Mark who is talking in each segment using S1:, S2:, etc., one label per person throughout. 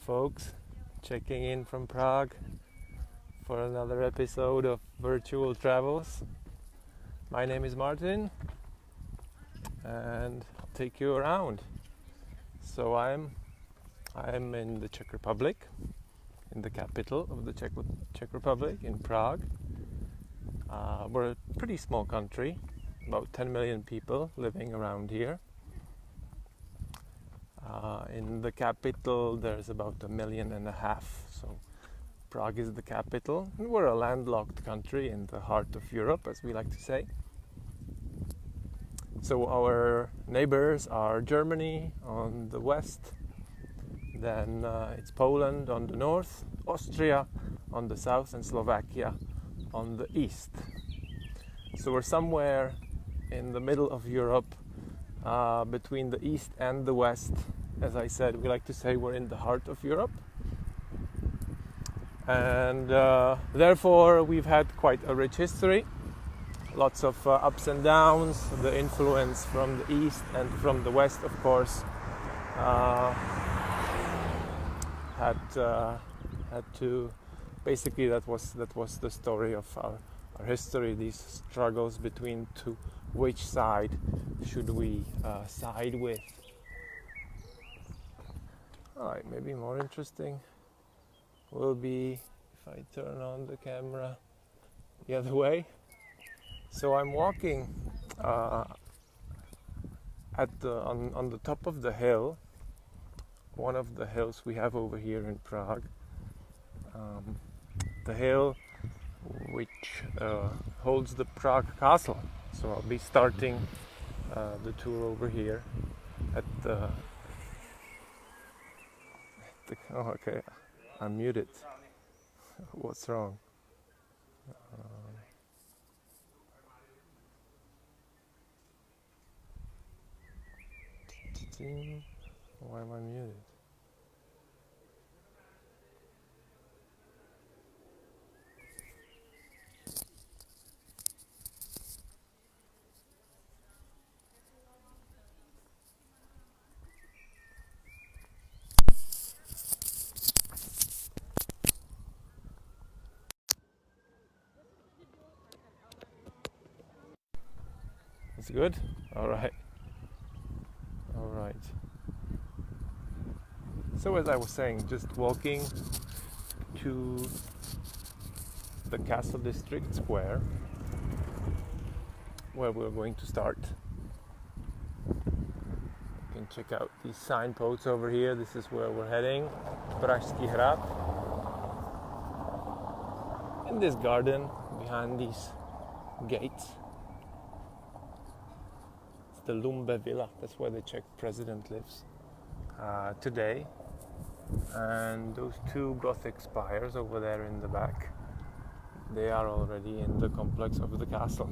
S1: folks, checking in from Prague for another episode of Virtual Travels. My name is Martin and I'll take you around. So I'm in the Czech Republic, in the capital of the Czech Republic, in Prague. We're a pretty small country, about 10 million people living around here. In the capital there's about 1.5 million, so Prague is the capital. And we're a landlocked country in the heart of Europe, as we like to say. So our neighbors are Germany on the west, then it's Poland on the north, Austria on the south, and Slovakia on the east. So we're somewhere in the middle of Europe, between the east and the west. As I said, we like to say we're in the heart of Europe. And therefore we've had quite a rich history. Lots of ups and downs, the influence from the east and from the west, of course, had to basically that was the story of our history, these struggles between which side should we side with. Alright, maybe more interesting will be if I turn on the camera the other way. So I'm walking on the top of the hill, one of the hills we have over here in Prague. The hill which holds the Prague Castle. So I'll be starting the tour over here at the oh, okay, I'm muted. What's wrong? Why am I muted? It's good? Alright. So as I was saying, just walking to the Castle District Square, where we're going to start. You can check out these signposts over here. This is where we're heading. Pražský hrad. In this garden, behind these gates, it's the Lumbe Villa. That's where the Czech president lives today. And those two Gothic spires over there in the back, they are already in the complex of the castle.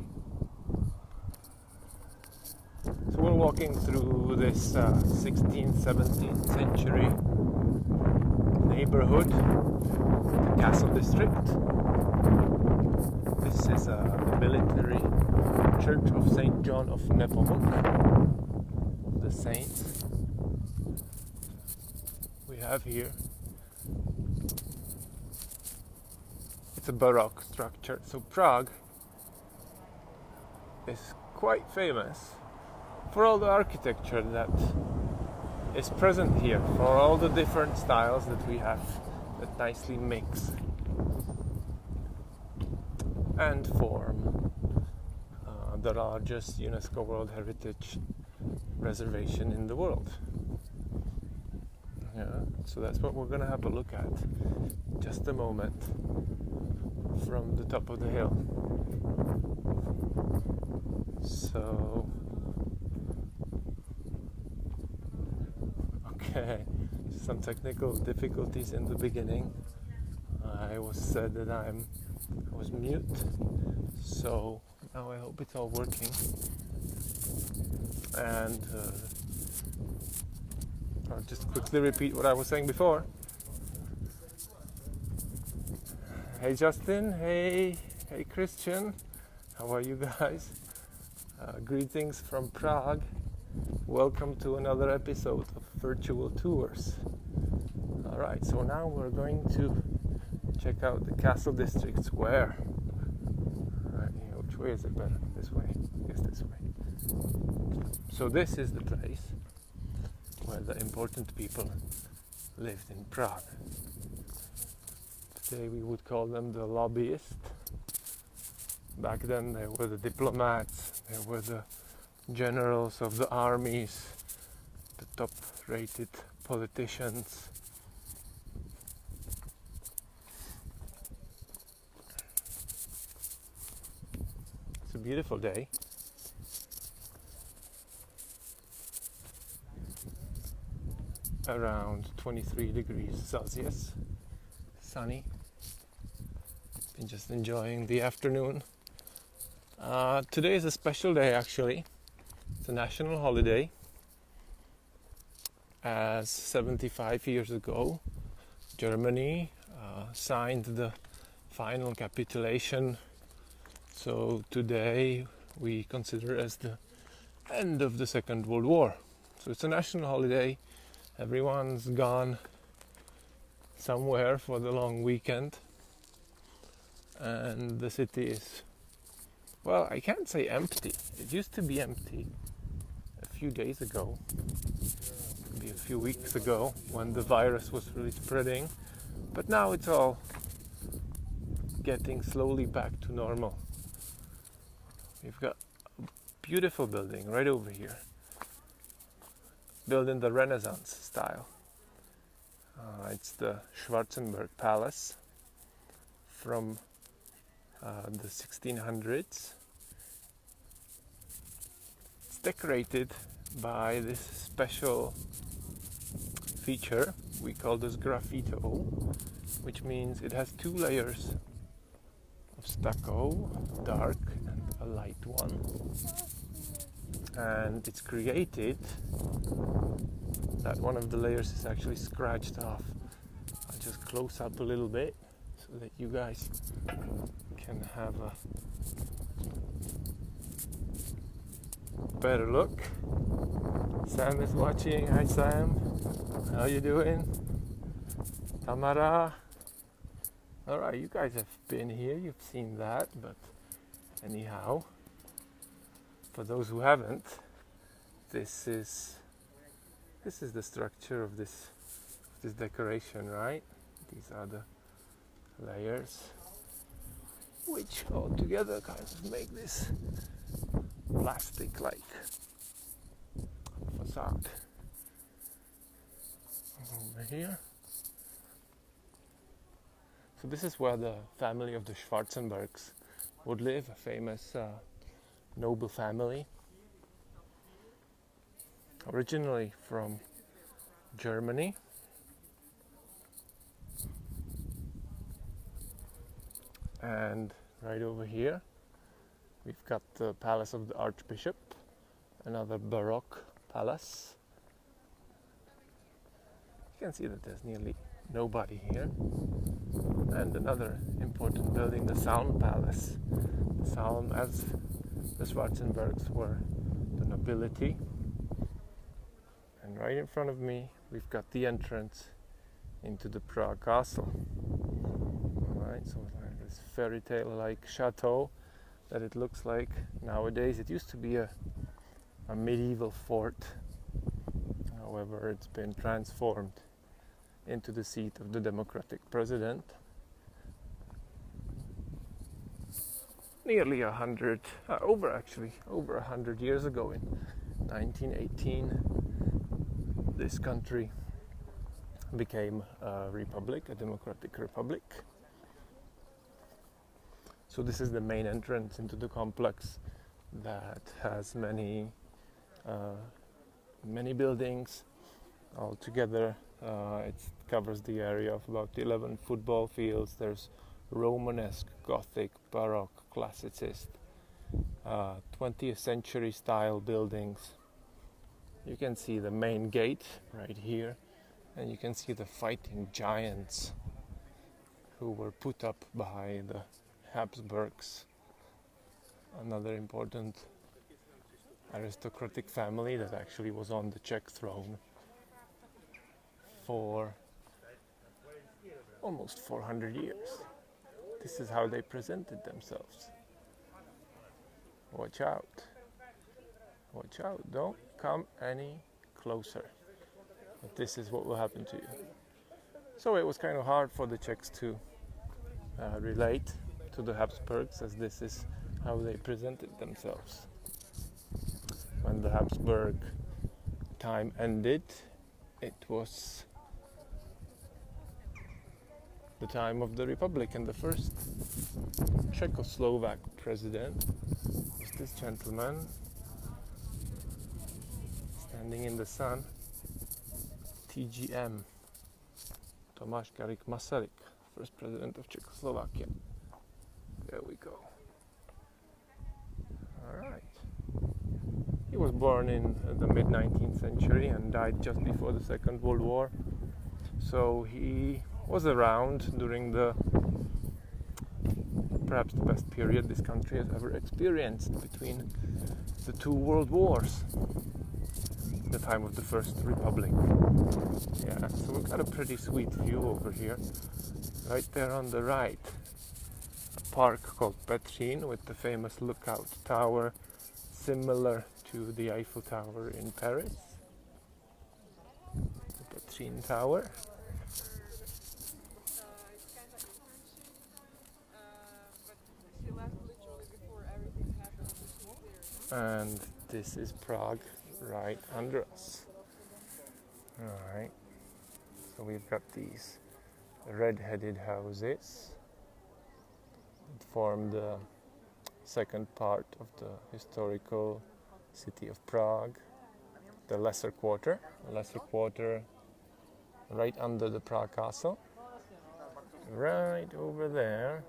S1: So we're walking through this 16th, 17th century neighborhood, the Castle District. This is a military church of St. John of Nepomuk, the saints we have here. It's a Baroque structure. So Prague is quite famous for all the architecture that is present here, for all the different styles that we have that nicely mix and form the largest UNESCO World Heritage reservation in the world. Yeah, so that's what we're going to have a look at just a moment from the top of the hill. So, okay, some technical difficulties in the beginning. I was said that I was mute, so now I hope it's all working. And I'll just quickly repeat what I was saying before. Hey Justin, hey Christian, how are you guys? Greetings from Prague. Welcome to another episode of Virtual Tours. Alright, so now we're going to check out the Castle District Square. Right, which way is it better? This way? Yes, this way. So this is the place where the important people lived in Prague. Today we would call them the lobbyists. Back then they were the diplomats, they were the generals of the armies, the top-rated politicians. It's a beautiful day. Around 23 degrees Celsius, sunny. Been just enjoying the afternoon. Today is a special day actually. It's a national holiday. As 75 years ago, Germany signed the final capitulation. So today we consider as the end of the Second World War. So it's a national holiday. Everyone's gone somewhere for the long weekend. And the city is, well, I can't say empty. It used to be empty a few days ago, maybe a few weeks ago, when the virus was really spreading. But now it's all getting slowly back to normal. We've got a beautiful building right over here, built in the Renaissance style. It's the Schwarzenberg Palace from the 1600s. It's decorated by this special feature we call this graffito, which means it has two layers of stucco, dark and a light one. And it's created that one of the layers is actually scratched off. I'll just close up a little bit so that you guys can have a better look. Sam is watching. Hi Sam, how you doing? Tamara. Alright, you guys have been here, you've seen that, but anyhow, for those who haven't, this is the structure of this decoration, right? These are the layers which all together kind of make this plastic-like facade. Over here. So this is where the family of the Schwarzenbergs would live, a famous noble family, originally from Germany. And right over here we've got the Palace of the Archbishop, another Baroque palace. You can see that there's nearly nobody here. And another important building, the Salm Palace. The Salm, as the Schwarzenbergs were the nobility. And right in front of me we've got the entrance into the Prague Castle. Alright, so this fairy tale like chateau that it looks like nowadays. It used to be a medieval fort. However, it's been transformed into the seat of the democratic president. Nearly over 100 years ago, in 1918, this country became a republic, a democratic republic. So this is the main entrance into the complex that has many buildings all together. It covers the area of about 11 football fields. There's Romanesque, Gothic, Baroque, Classicist, 20th century style buildings. You can see the main gate right here, and you can see the fighting giants who were put up by the Habsburgs, another important aristocratic family that actually was on the Czech throne for almost 400 years. This is how they presented themselves. Watch out. Watch out. Don't come any closer. But this is what will happen to you. So it was kind of hard for the Czechs to relate to the Habsburgs, as this is how they presented themselves. When the Habsburg time ended, it was the time of the Republic, and the first Czechoslovak president was this gentleman standing in the sun, TGM, Tomáš Garrigue Masaryk, first president of Czechoslovakia. There we go. Alright. He was born in the mid-19th century and died just before the Second World War. So he was around during perhaps the best period this country has ever experienced, between the two world wars, the time of the First Republic. Yeah, so we've got a pretty sweet view over here. Right there on the right, a park called Petřín with the famous lookout tower, similar to the Eiffel Tower in Paris. The Petřín Tower. And this is Prague right under us. Alright, so we've got these red-headed houses that form the second part of the historical city of Prague, the lesser quarter right under the Prague Castle. Right over there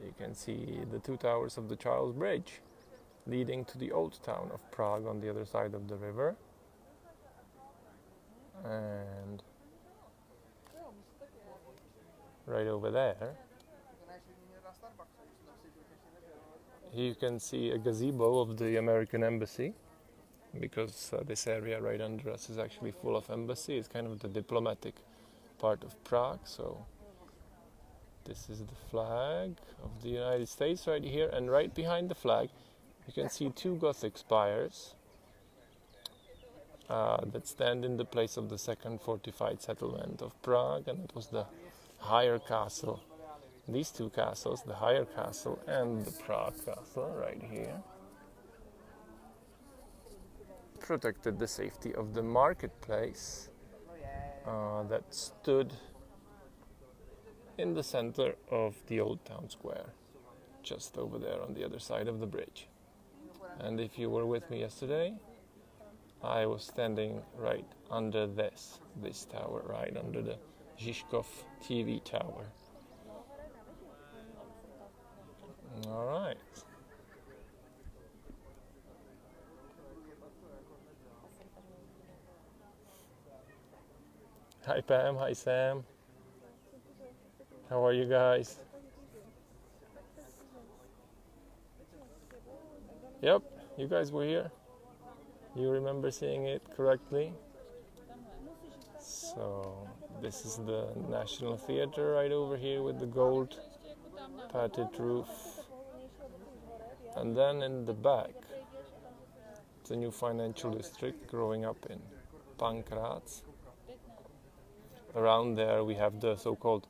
S1: you can see the two towers of the Charles Bridge leading to the old town of Prague on the other side of the river. And right over there you can see a gazebo of the American Embassy, because this area right under us is actually full of embassy. It's kind of the diplomatic part of Prague. So this is the flag of the United States right here, and right behind the flag you can see two Gothic spires that stand in the place of the second fortified settlement of Prague, and it was the higher castle. These two castles, the higher castle and the Prague castle right here, protected the safety of the marketplace that stood in the center of the old town square, just over there on the other side of the bridge. And if you were with me yesterday, I was standing right under this tower, right under the Žižkov TV tower. All right. Hi Pam, hi Sam. How are you guys? Yep, you guys were here. You remember seeing it correctly? So this is the National Theatre right over here with the gold padded roof. And then in the back, it's a new financial district growing up in Pankrác. Around there we have the so-called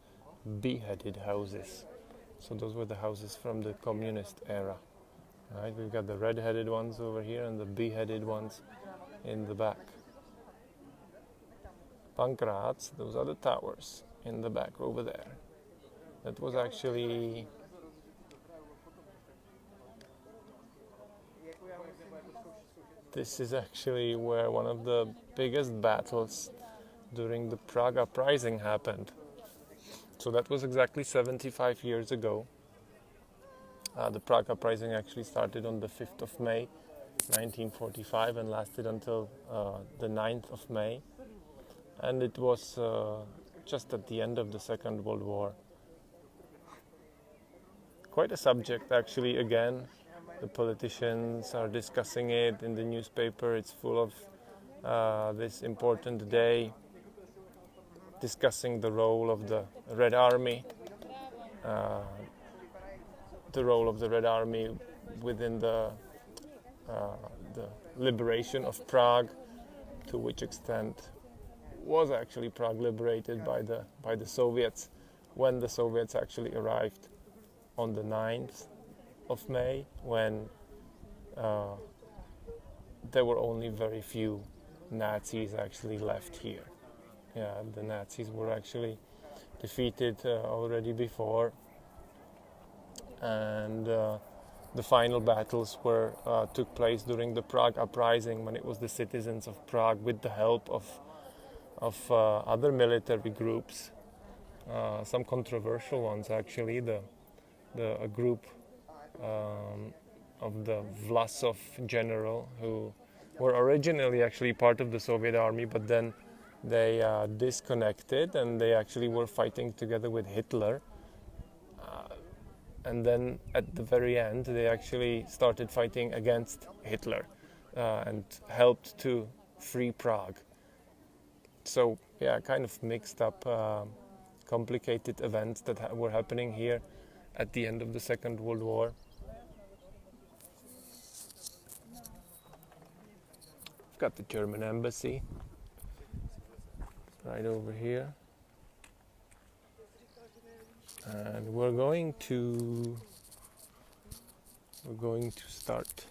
S1: beheaded houses. So those were the houses from the communist era. Right, we've got the red-headed ones over here and the beheaded ones in the back. Pankrác, those are the towers in the back over there. That was actually this is actually where one of the biggest battles during the Prague uprising happened. So that was exactly 75 years ago. The Prague uprising actually started on the 5th of May 1945 and lasted until the 9th of May. And it was just at the end of the Second World War. Quite a subject actually. Again, the politicians are discussing it in the newspaper. It's full of this important day discussing the role of the Red Army, within the liberation of Prague, to which extent was actually Prague liberated by the Soviets, when the Soviets actually arrived on the 9th of May, when there were only very few Nazis actually left here. Yeah, the Nazis were actually defeated already before, and the final battles took place during the Prague uprising, when it was the citizens of Prague, with the help of other military groups, some controversial ones actually. A group of the Vlasov general, who were originally actually part of the Soviet army, but then they disconnected, and they actually were fighting together with Hitler. And then at the very end, they actually started fighting against Hitler and helped to free Prague. So, yeah, kind of mixed up, complicated events that were happening here at the end of the Second World War. We've got the German embassy right over here. And we're going to start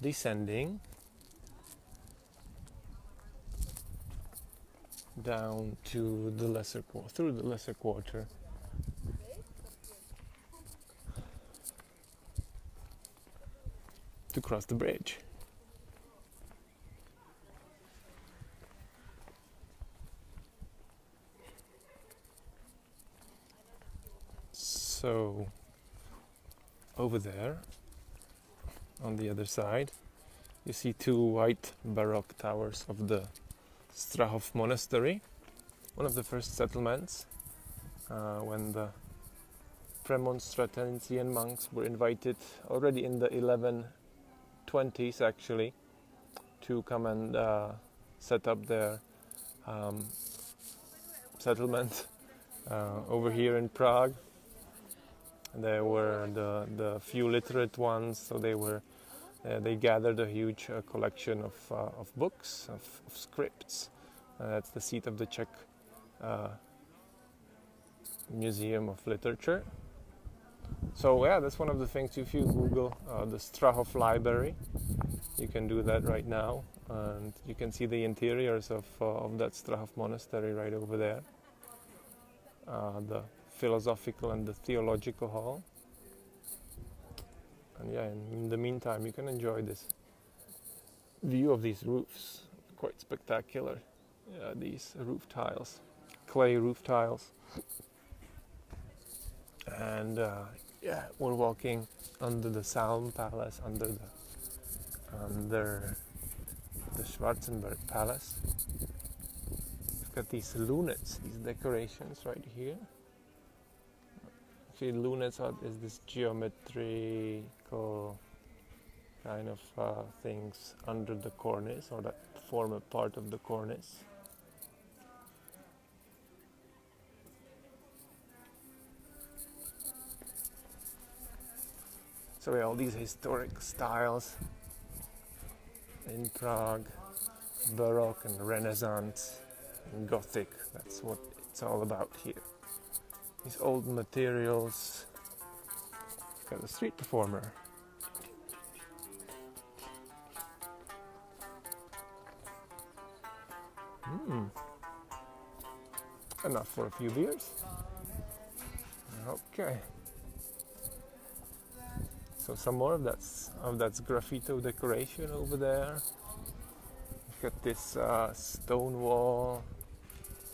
S1: descending down to the through the lesser quarter, to cross the bridge. So over there, on the other side, you see two white Baroque towers of the Strahov Monastery, one of the first settlements when the Premonstratensian monks were invited already in the 1120s actually to come and set up their settlement over here in Prague. There were the few literate ones, so they gathered a huge collection of books, of scripts. That's the seat of the Czech Museum of Literature. So yeah, that's one of the things. If you Google the Strahov Library, you can do that right now, and you can see the interiors of that Strahov Monastery right over there. The philosophical and the theological hall. And yeah, in the meantime, you can enjoy this view of these roofs. Quite spectacular. Yeah, these roof tiles, clay roof tiles. And yeah, we're walking under the Palace, under the Schwarzenberg Palace. We've got these lunettes, these decorations right here. Actually, lunettes is this geometrical kind of things under the cornice, or that form a part of the cornice. So yeah, all these historic styles in Prague, Baroque and Renaissance and Gothic, that's what it's all about here. These old materials. Got a street performer. Enough for a few beers. Okay. So some more of that's graffito decoration over there. We've got this stone wall.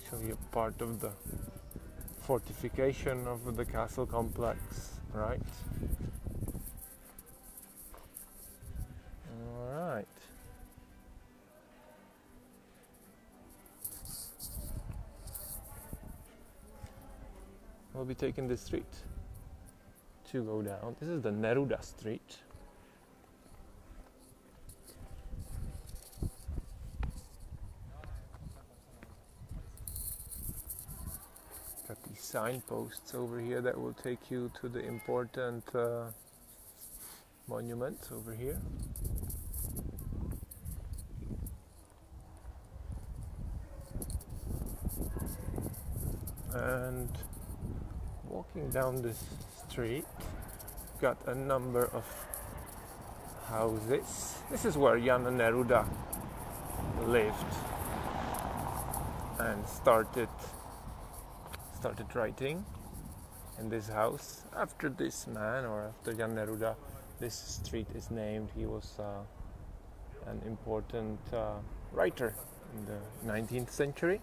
S1: Show you part of the fortification of the castle complex, right? Alright. We'll be taking this street to go down. This is the Neruda Street. signposts over here that will take you to the important monuments over here. And walking down this street, got a number of houses. This is where Jan Neruda lived and started writing in this house. After this man, or after Jan Neruda, this street is named. He was an important writer in the 19th century.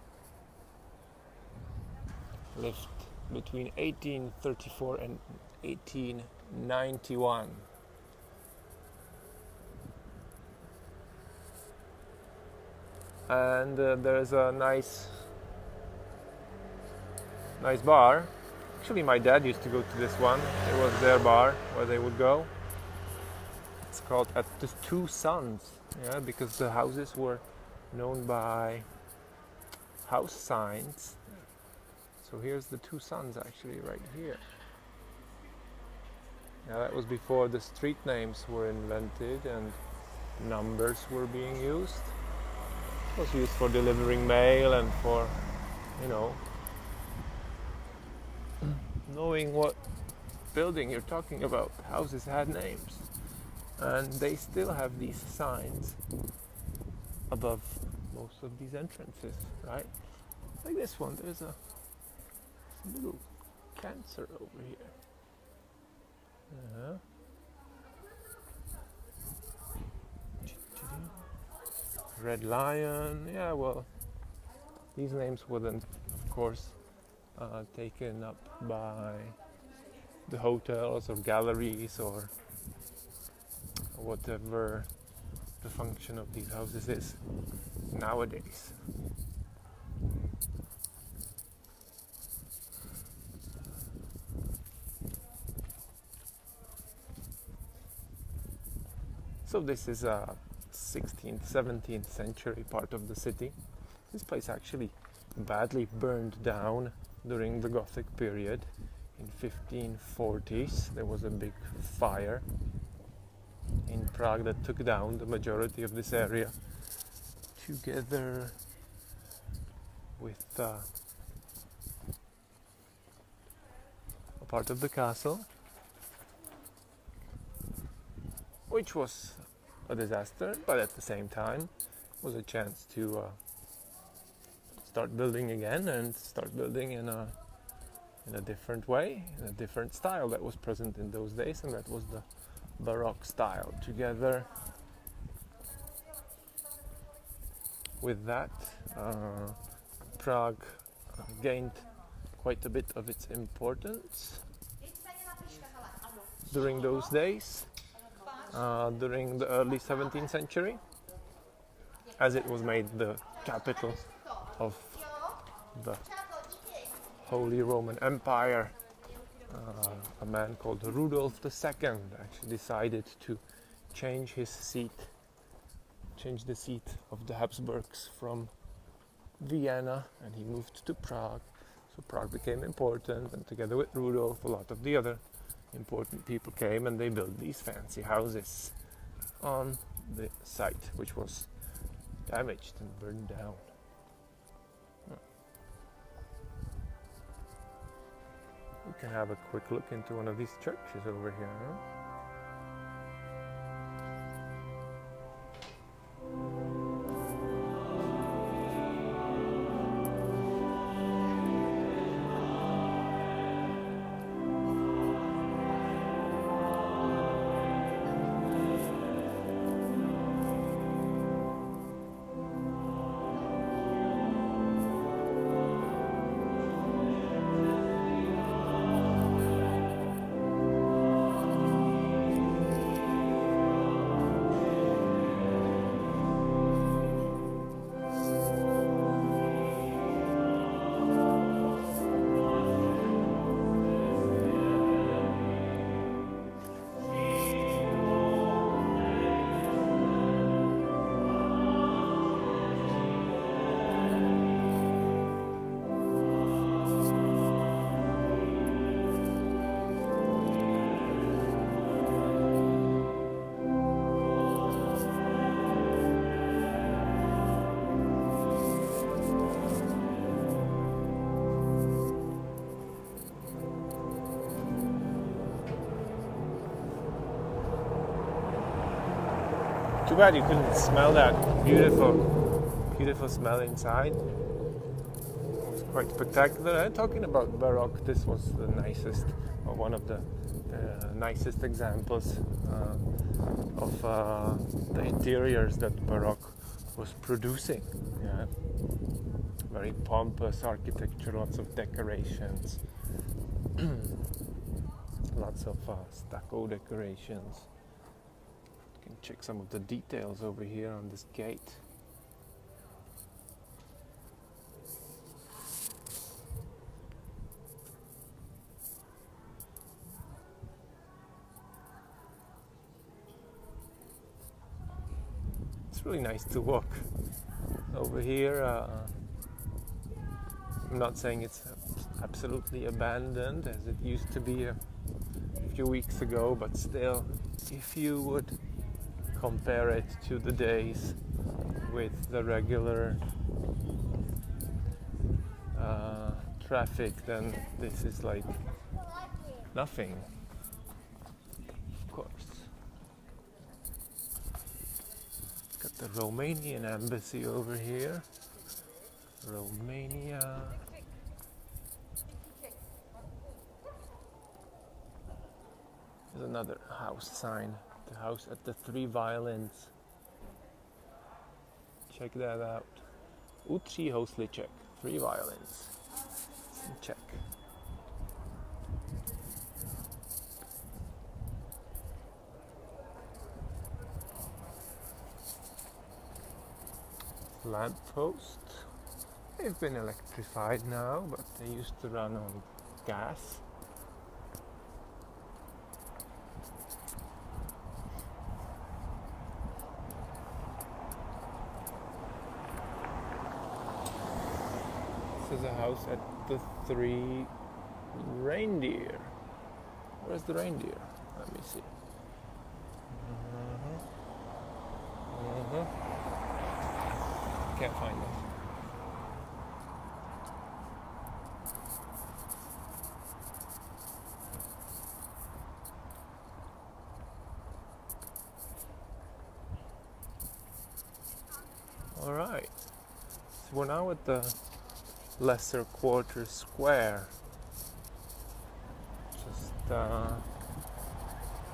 S1: Lived between 1834 and 1891. And there's a nice bar. Actually, my dad used to go to this one. It was their bar where they would go. It's called At the Two Sons, yeah, because the houses were known by house signs. So here's the Two Sons, actually, right here. Now that was before the street names were invented and numbers were being used. It was used for delivering mail and for, knowing what building you're talking about. Houses had names. And they still have these signs above most of these entrances, right? Like this one, there's a little cancer over here. Red Lion. Yeah, well, these names weren't, of course, taken up by the hotels or galleries or whatever the function of these houses is nowadays. So this is a 16th, 17th century part of the city. This place actually badly burned down during the Gothic period. In 1540s, there was a big fire in Prague that took down the majority of this area, together with a part of the castle, which was a disaster, but at the same time was a chance to start building again and start building in a different way, in a different style that was present in those days, and that was the Baroque style. Together with that, Prague gained quite a bit of its importance during those days. During the early 17th century, as it was made the capital of the Holy Roman Empire. A man called Rudolf II actually decided to change the seat of the Habsburgs from Vienna, and he moved to Prague. So Prague became important, and together with Rudolf, a lot of the other important people came, and they built these fancy houses on the site, which was damaged and burned down. We can have a quick look into one of these churches over here, huh? Too bad you couldn't smell that beautiful smell inside. It was quite spectacular. And talking about Baroque, this was the nicest, or one of the nicest examples of the interiors that Baroque was producing. Yeah. Very pompous architecture, lots of decorations, lots of stucco decorations. You can check some of the details over here on this gate. It's really nice to walk over here. I'm not saying it's absolutely abandoned as it used to be a few weeks ago, but still, if you would compare it to the days with the regular traffic, then this is like nothing, of course. Got the Romanian embassy over here. Romania. There's another house sign. The house at the 3 Violins. Check that out. Utri Hosliček. 3 Violins. Check. Lamppost. They've been electrified now, but they used to run on gas. This is a house at the 3 Reindeer. Where's the reindeer? Let me see. Can't find it. All right, so we're now at the Lesser Quarter Square. Just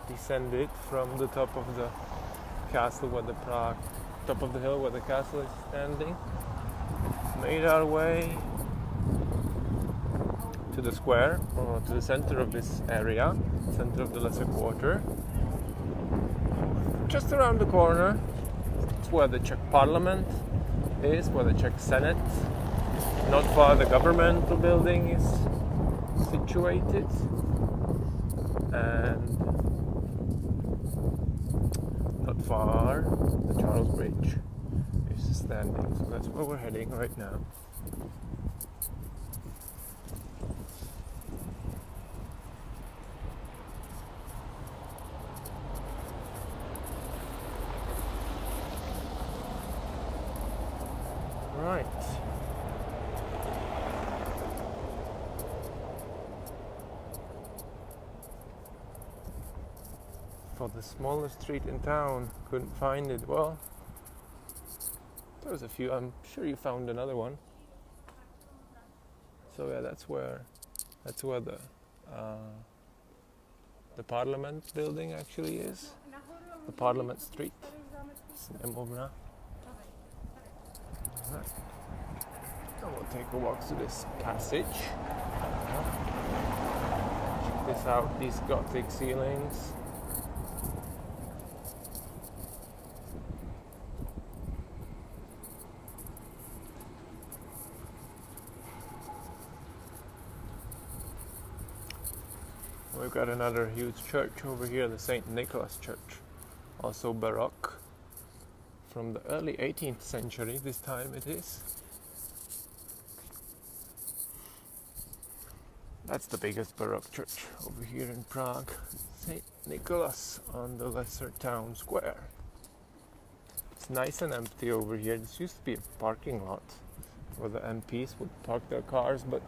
S1: descended from the top of the castle where the Prague, top of the hill where the castle is standing. Made our way to the square, or to the center of this area, center of the Lesser Quarter. Just around the corner, it's where the Czech Parliament is, where the Czech Senate, not far the governmental building is situated, and not far the Charles Bridge is standing. So that's where we're heading right now. Right. For the smallest street in town, couldn't find it. Well, there was a few. I'm sure you found another one. So yeah, that's where the Parliament building actually is. The Parliament Street. Sněmovna. Right. And we'll take a walk through this passage. Check this out, these Gothic ceilings. We've got another huge church over here, the St. Nicholas Church, also Baroque, from the early 18th century, this time it is. That's the biggest Baroque church over here in Prague, St. Nicholas on the Lesser Town Square. It's nice and empty over here. This used to be a parking lot where the MPs would park their cars, but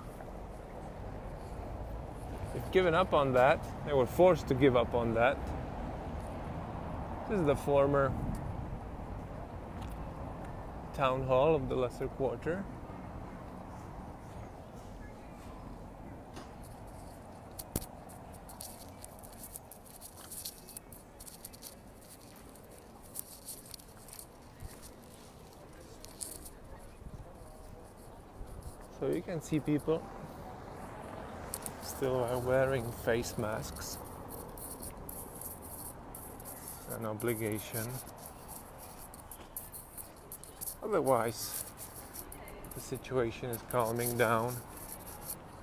S1: they've given up on that. They were forced to give up on that. This is the former town hall of the lesser quarter. So you can see people still are wearing face masks. It's an obligation. Otherwise, the situation is calming down,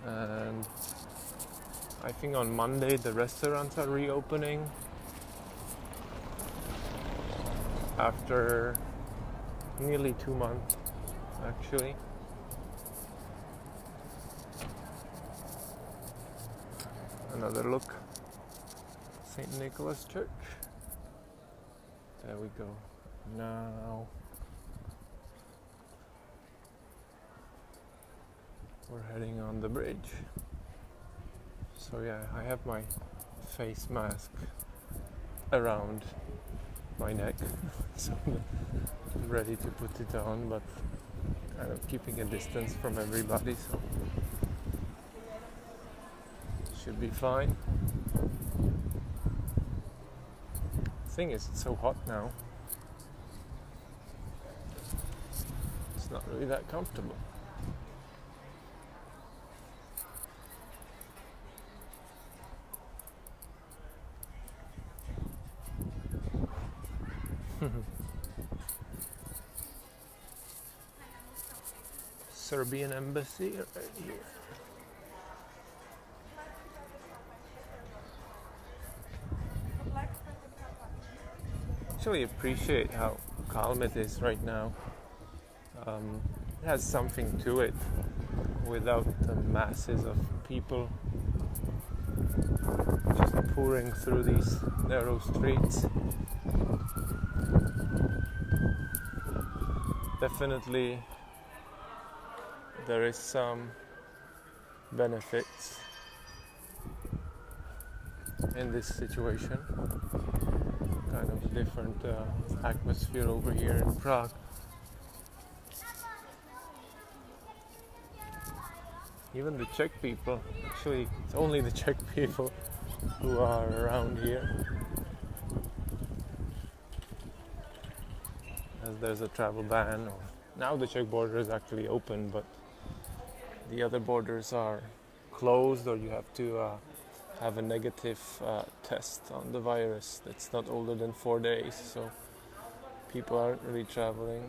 S1: and I think on Monday the restaurants are reopening after nearly 2 months, actually. Another look. St. Nicholas Church. There we go. Now we're heading on the bridge. So yeah, I have my face mask around my neck, so I'm ready to put it on, but kind of keeping a distance from everybody, so should be fine. Thing is, it's so hot now. It's not really that comfortable. Serbian embassy right here. Actually appreciate how calm it is right now. It has something to it without the masses of people just pouring through these narrow streets. Definitely there is some benefits in this situation. Kind of a different atmosphere over here in Prague. Even the Czech people, actually it's only the Czech people who are around here, as there's a travel ban. Now the Czech border is actually open, but the other borders are closed, or you have to have a negative test on the virus that's not older than 4 days, so people aren't really traveling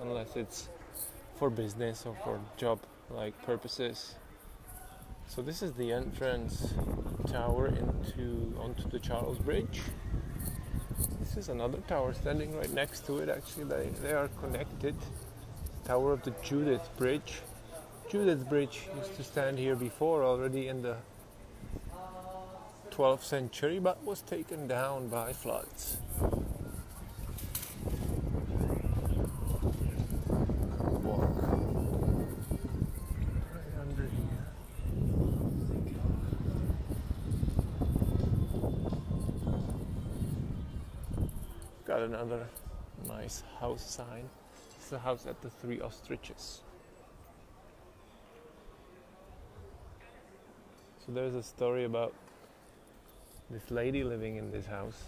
S1: unless it's for business or for job like purposes. So this is the entrance tower onto the Charles Bridge. This is another tower standing right next to it. Actually they are connected. Tower of the Judith Bridge. Judith Bridge used to stand here before, already in the 12th century, but was taken down by floods. Walk right under here. Got another nice house sign. It's the house at the Three Ostriches. So there's a story about this lady living in this house,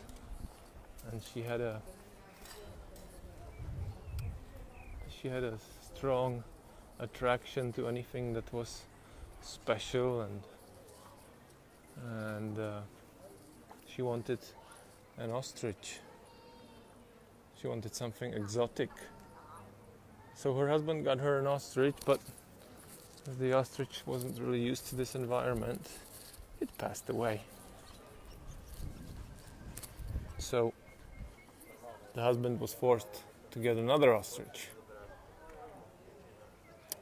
S1: and she had a strong attraction to anything that was special, and she wanted an ostrich. She wanted something exotic. So her husband got her an ostrich, but the ostrich wasn't really used to this environment. It passed away. So the husband was forced to get another ostrich.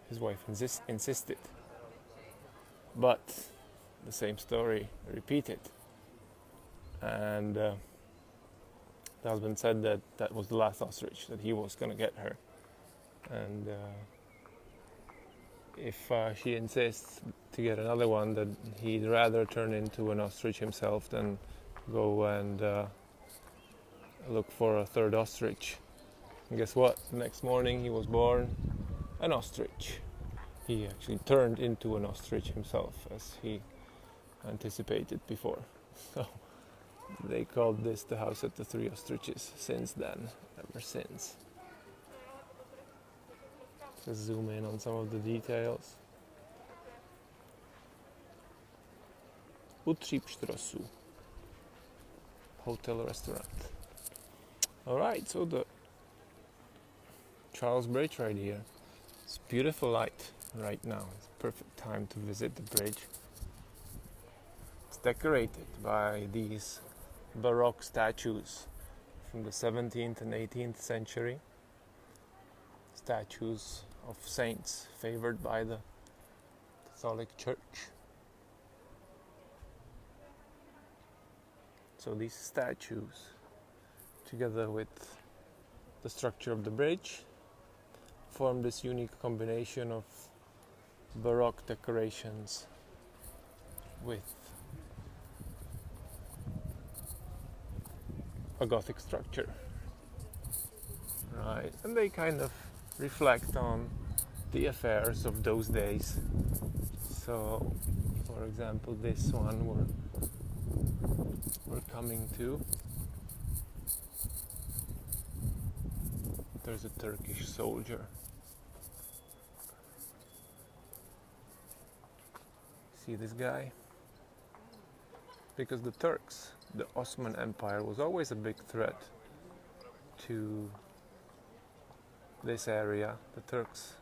S1: His wife insisted. But the same story repeated. And the husband said that that was the last ostrich, that he was going to get her. And if she insists to get another one, that he'd rather turn into an ostrich himself than go and look for a third ostrich. And guess what? The next morning he was born an ostrich. He actually turned into an ostrich himself, as he anticipated before. So they called this the house at the three ostriches since then, ever since. Just zoom in on some of the details. Utripstrosu hotel restaurant. Alright, so the Charles Bridge right here. It's beautiful light right now. It's perfect time to visit the bridge. It's decorated by these Baroque statues from the 17th and 18th century. Statues of saints favored by the Catholic Church. So these statues, together with the structure of the bridge, form this unique combination of Baroque decorations with a Gothic structure. Right, and they kind of reflect on the affairs of those days. So, for example, this one we're coming to. There's a Turkish soldier. See this guy? Because the Turks, the Ottoman Empire, was always a big threat to this area. The Turks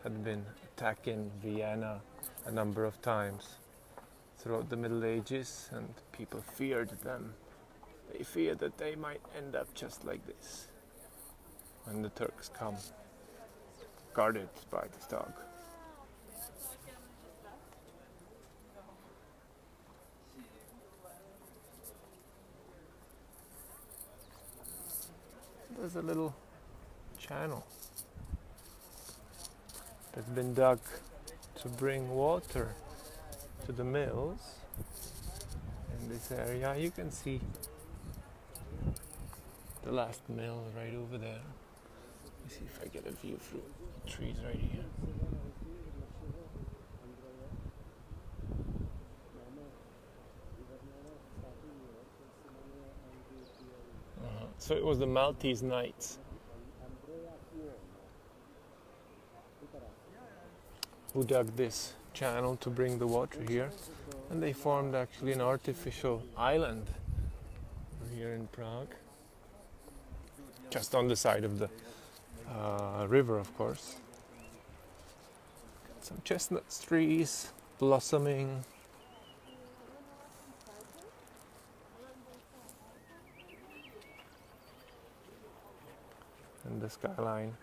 S1: had been attacking Vienna a number of times throughout the Middle Ages, and people feared them. They feared that they might end up just like this when the Turks come, guarded by this dog. There's a little channel that's been dug to bring water to the mills in this area. You can see the last mill right over there. Let me see if I get a view through the trees right here. So it was the Maltese Knights who dug this channel to bring the water here, and they formed actually an artificial island here in Prague, just on the side of the river, of course. Some chestnut trees blossoming. And the skyline.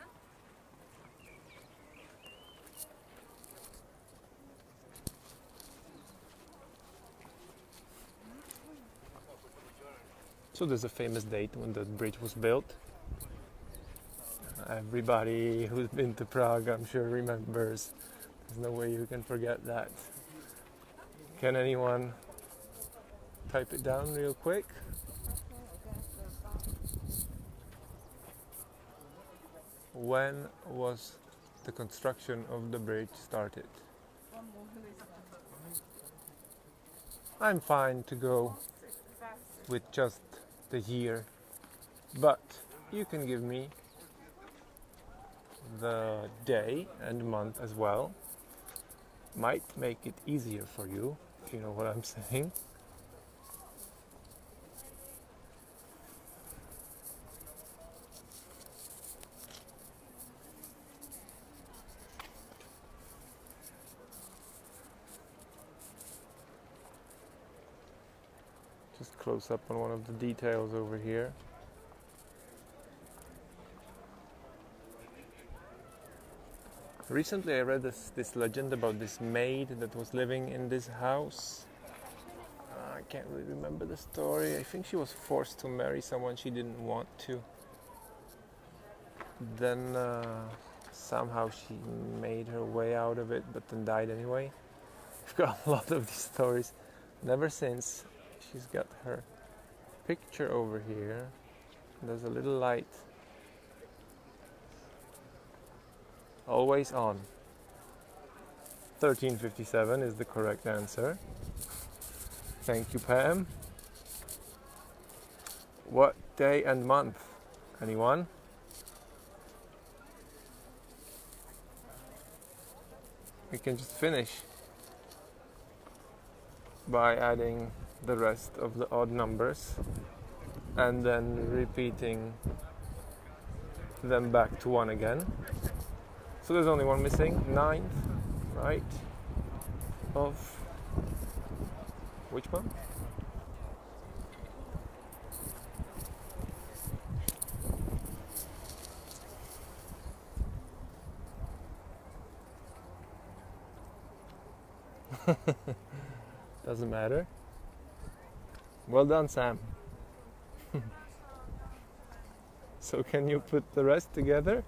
S1: So there's a famous date when the bridge was built. Everybody who's been to Prague, I'm sure, remembers. There's no way you can forget that. Can anyone type it down real quick? When was the construction of the bridge started? I'm fine to go with just the year, but you can give me the day and month as well. Might make it easier for you, if you know what I'm saying. Just close up on one of the details over here. Recently I read this legend about this maid that was living in this house. I can't really remember the story. I think she was forced to marry someone she didn't want to. Then somehow she made her way out of it, but then died anyway. I've got a lot of these stories. Never since. She's got her picture over here. There's a little light always on. 1357 is the correct answer. Thank you, Pam. What day and month? Anyone? We can just finish by adding the rest of the odd numbers and then repeating them back to 1 again. So there's only one missing. 9th, right? Of which month? Doesn't matter. Well done, Sam. So can you put the rest together?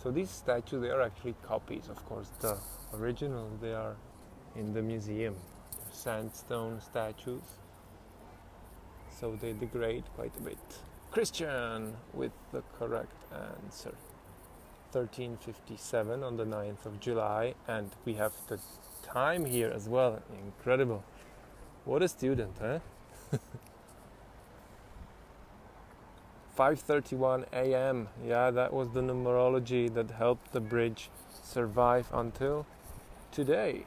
S1: So these statues, they are actually copies, of course. The original, they are in the museum. Sandstone statues. So they degrade quite a bit. Christian with the correct answer. 1357 on the 9th of July, and we have the time here as well. Incredible. What a student, huh? 5:31 a.m. Yeah, that was the numerology that helped the bridge survive until today.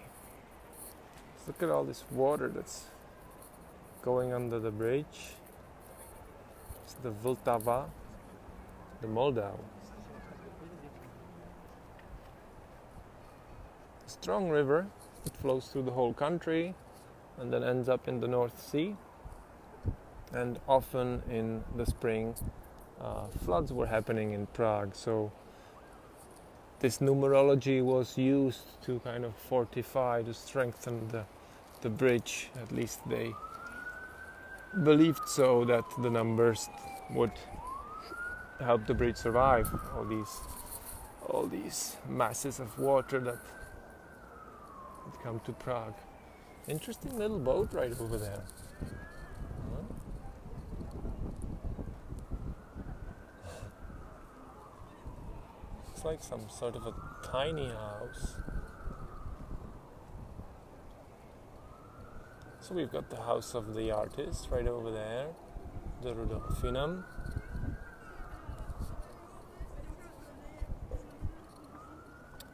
S1: Let's look at all this water that's going under the bridge. It's the Vltava, the Moldau. Strong river. It flows through the whole country and then ends up in the North Sea. And often in the spring, floods were happening in Prague. So this numerology was used to kind of fortify, to strengthen the bridge. At least they believed so, that the numbers would help the bridge survive all these masses of water that would come to Prague. Interesting little boat right over there. It's like some sort of a tiny house. So we've got the house of the artist right over there, the Rudolfinum.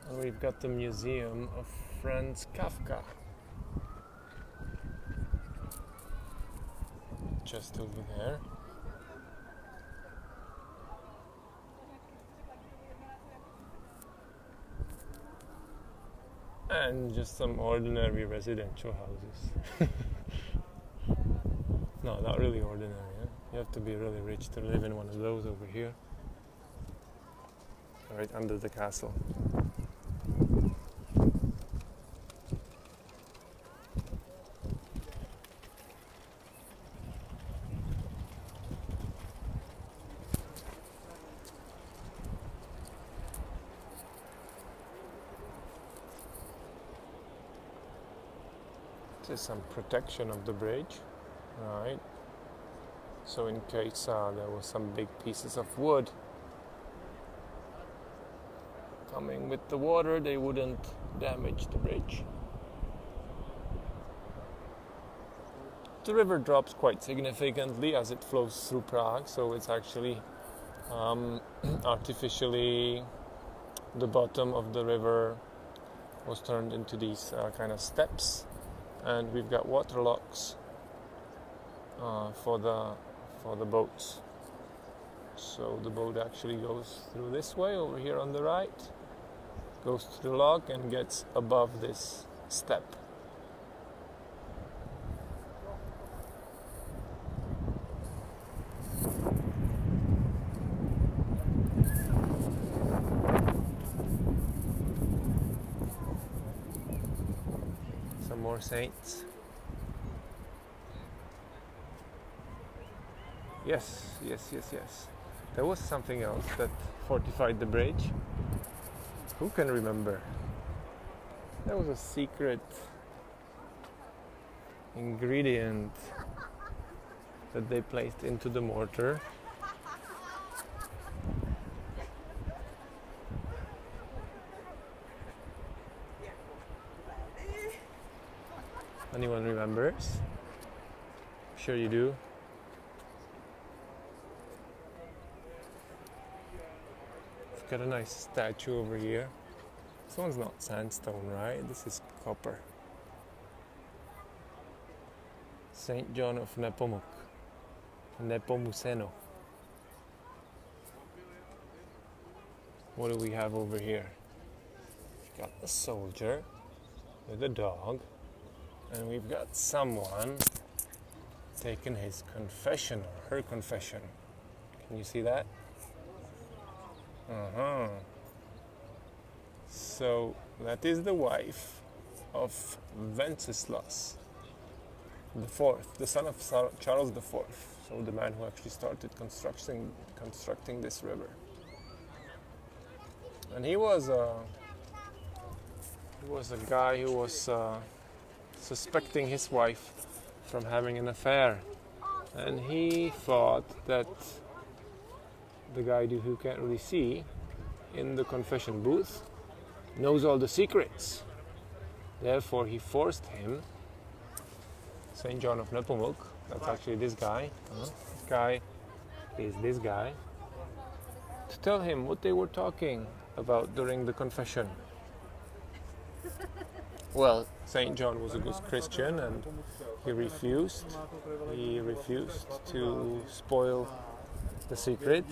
S1: And we've got the Museum of Franz Kafka just over there. And just some ordinary residential houses. No, not really ordinary. Eh? You have to be really rich to live in one of those over here. Right under the castle. There's some protection of the bridge, right? So in case there was some big pieces of wood coming with the water, they wouldn't damage the bridge. The river drops quite significantly as it flows through Prague, so it's actually artificially, the bottom of the river was turned into these kind of steps. And we've got water locks for the boats. So the boat actually goes through this way over here on the right, goes through the lock and gets above this step. More saints. Yes. There was something else that fortified the bridge. Who can remember? There was a secret ingredient that they placed into the mortar. Anyone remembers? I'm sure you do. We've got a nice statue over here. This one's not sandstone, right? This is copper. Saint John of Nepomuceno. What do we have over here? We've got a soldier with a dog, and we've got someone taking his confession, or her confession. Can you see that? So that is the wife of Wenceslas the Fourth, the son of Charles the Fourth. So the man who actually started constructing this river. And he was a guy who was suspecting his wife from having an affair, and he thought that the guy who can't really see in the confession booth knows all the secrets. Therefore he forced him, Saint John of Nepomuk, that's actually this guy, this guy is this guy, to tell him what they were talking about during the confession. Well, Saint John was a good Christian, and he refused to spoil the secret,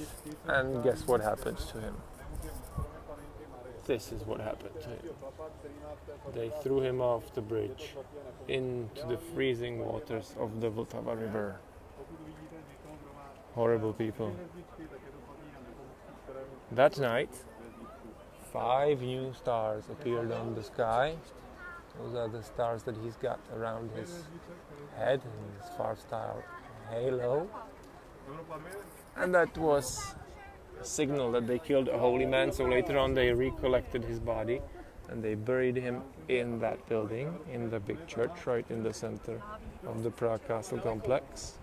S1: and guess what happened to him? This is what happened to him. They threw him off the bridge into the freezing waters of the Vltava River. Horrible people. That night, 5 new stars appeared on the sky. Those are the stars that he's got around his head in his far-style halo. And that was a signal that they killed a holy man. So later on they recollected his body and they buried him in that building, in the big church right in the center of the Prague Castle complex.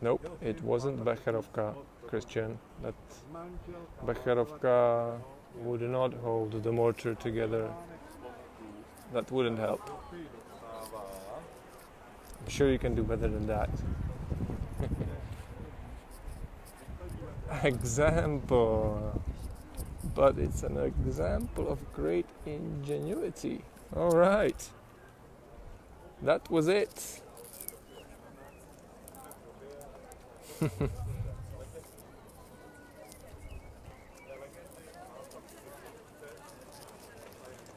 S1: Nope, it wasn't Becherovka, Christian. That Becherovka would not hold the mortar together. That wouldn't help. I'm sure you can do better than that. Example. But it's an example of great ingenuity. All right. That was it.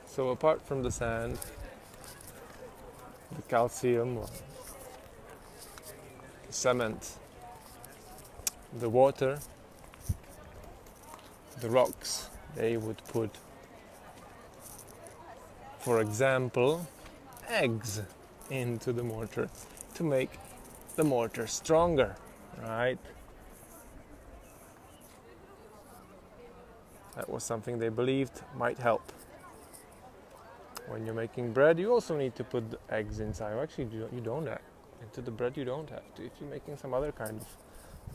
S1: So apart from the sand, the calcium, or the cement, the water, the rocks, they would put, for example, eggs into the mortar to make the mortar stronger, right? That was something they believed might help. When you're making bread, you also need to put the eggs inside. Actually, you don't have. Into the bread, you don't have to. If you're making some other kind of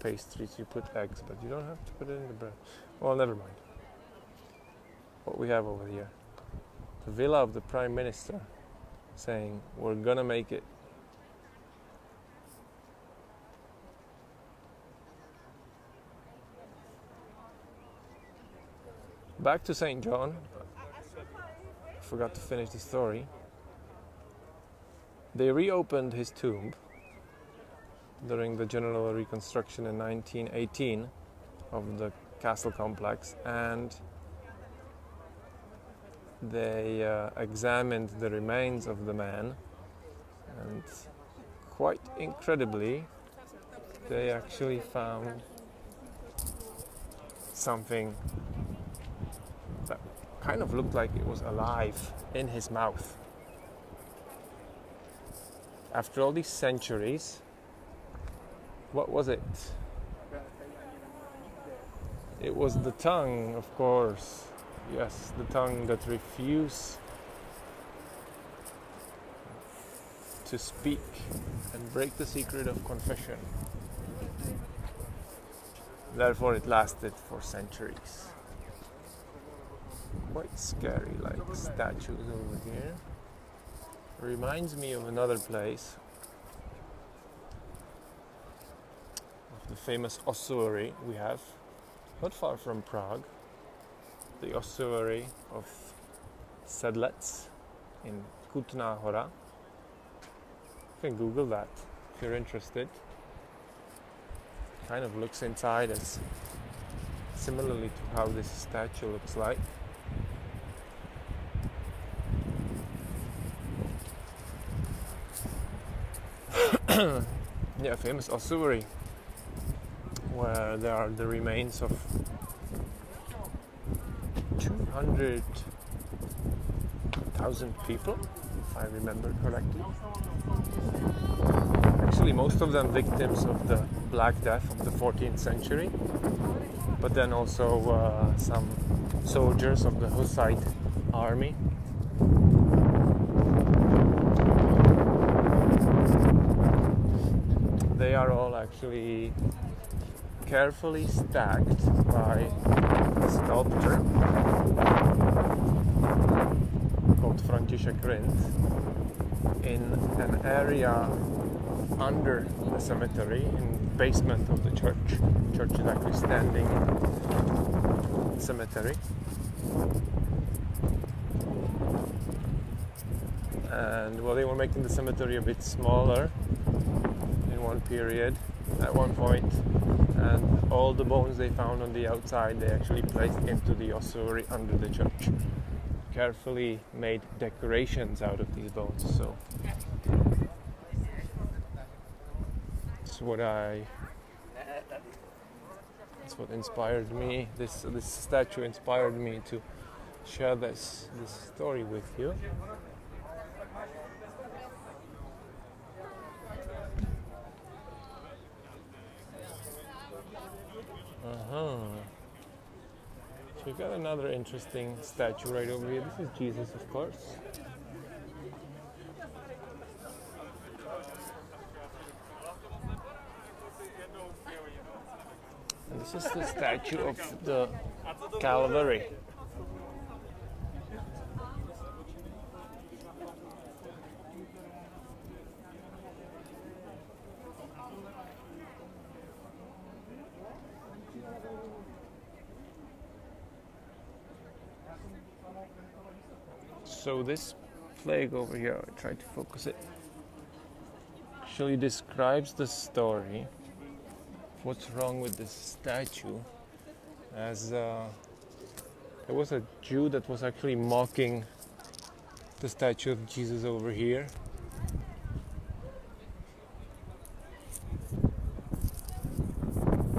S1: pastries, you put eggs, but you don't have to put it in the bread. Well, never mind. What we have over here. The villa of the Prime Minister saying, we're gonna make it. Back to St. John. I forgot to finish the story. They reopened his tomb during the general reconstruction in 1918 of the castle complex, and they examined the remains of the man, and quite incredibly they actually found something that kind of looked like it was alive in his mouth. After all these centuries, What was it? It was the tongue, of course. Yes, the tongue that refused to speak and break the secret of confession. Therefore, it lasted for centuries. Quite scary, like statues over here. Reminds me of another place, of the famous ossuary we have, not far from Prague, the ossuary of Sedlec in Kutná Hora. You can Google that if you're interested. Kind of looks inside as similarly to how this statue looks like. Yeah, famous ossuary where there are the remains of 200,000 people, if I remember correctly. Actually, most of them victims of the Black Death of the 14th century, but then also some soldiers of the Hussite army. They are all actually carefully stacked by a sculptor called František Rindt in an area under the cemetery, in the basement of the church. The church is actually standing in the cemetery. And well, they were making the cemetery a bit smaller in one period, at one point, and all the bones they found on the outside they actually placed into the ossuary under the church. Carefully made decorations out of these bones, so that's what inspired me. This statue inspired me to share this story with you. So we've got another interesting statue right over here. This is Jesus, of course. And this is the statue of the Calvary. So this flag over here, I tried to focus it, actually describes the story. What's wrong with this statue? As there was a Jew that was actually mocking the statue of Jesus over here.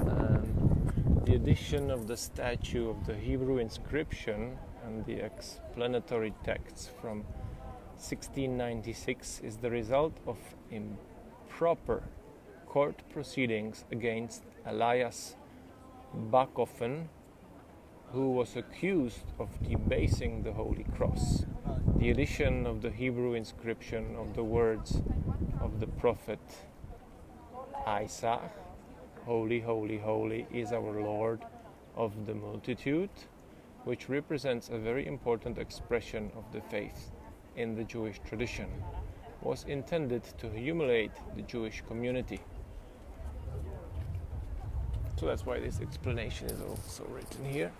S1: And the addition of the statue of the Hebrew inscription and the explanatory texts from 1696 is the result of improper court proceedings against Elias Bachofen, who was accused of debasing the Holy Cross. The addition of the Hebrew inscription of the words of the prophet Isaiah, "Holy, holy, holy is our Lord of the multitude," which represents a very important expression of the faith in the Jewish tradition, was intended to humiliate the Jewish community. So that's why this explanation is also written here.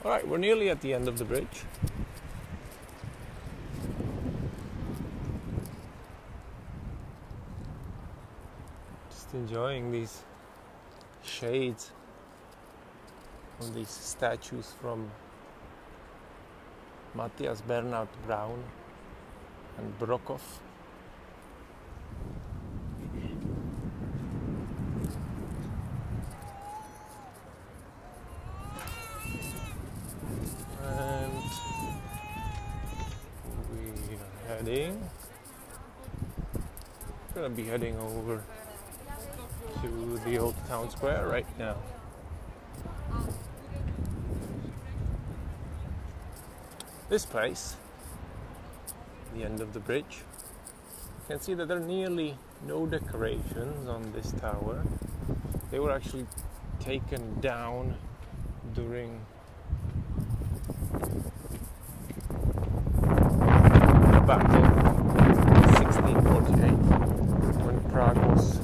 S1: Alright, we're nearly at the end of the bridge. Just enjoying these shades on these statues from Matthias Bernhard Braun and Brockhoff. heading. We're gonna be heading over to the old town square right now. This place, the end of the bridge, you can see that there are nearly no decorations on this tower. They were actually taken down during the battle in 1648, when Prague was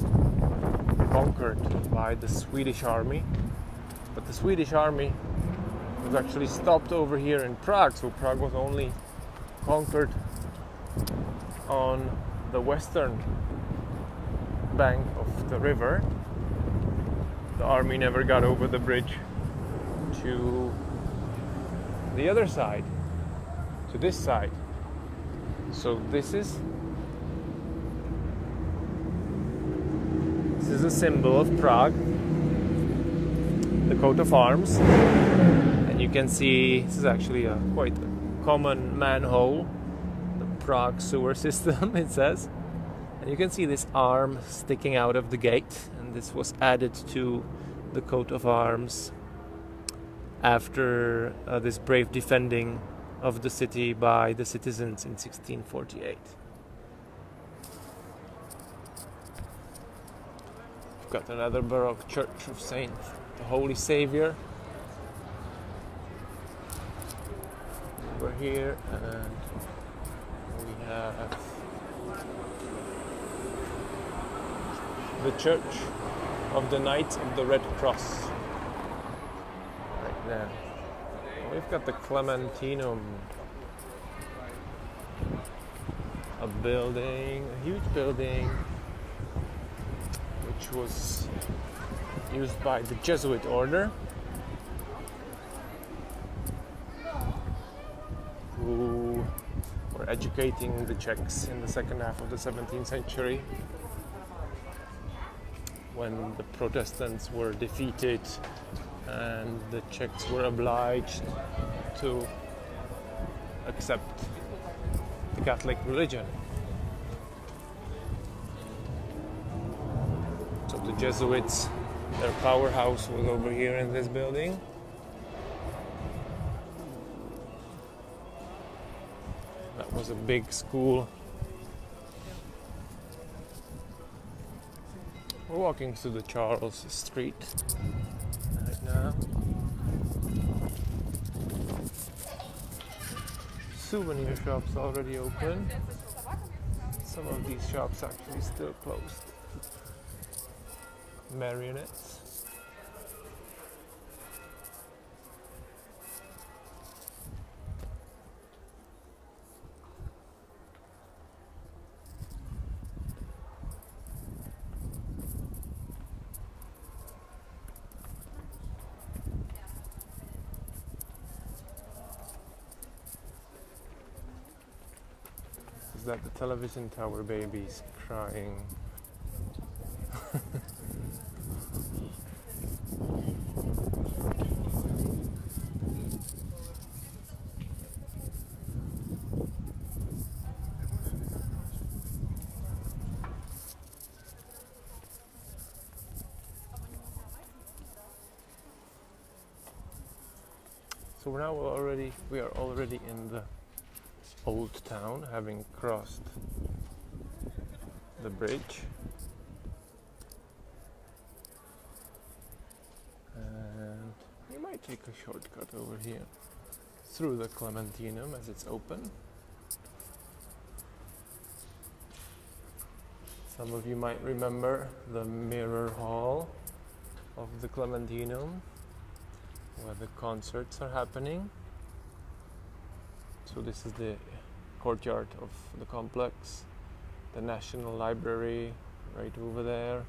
S1: conquered by the Swedish army. But the Swedish army was actually stopped over here in Prague, so Prague was only conquered on the western bank of the river. The army never got over the bridge to the other side, to this side. So this is a symbol of Prague, the coat of arms, and you can see this is actually a quite common manhole, the Prague sewer system, it says. And you can see this arm sticking out of the gate, and this was added to the coat of arms after this brave defending of the city by the citizens in 1648. We've got another Baroque church of Saint the Holy Savior over here, and we have the Church of the Knights of the Red Cross right there. We've got the Clementinum, a building, a huge building, which was used by the Jesuit order, who were educating the Czechs in the second half of the 17th century, when the Protestants were defeated and the Czechs were obliged to accept the Catholic religion. So the Jesuits, their powerhouse was over here in this building. That was a big school. We're walking through the Charles Street right now. Souvenir shops already open. Some of these shops actually still closed. Marionettes. Is that the television tower babies crying? So we are already in the old town, having crossed the bridge. And we might take a shortcut over here through the Clementinum as it's open. Some of you might remember the mirror hall of the Clementinum, where the concerts are happening. So this is the courtyard of the complex, the National Library right over there.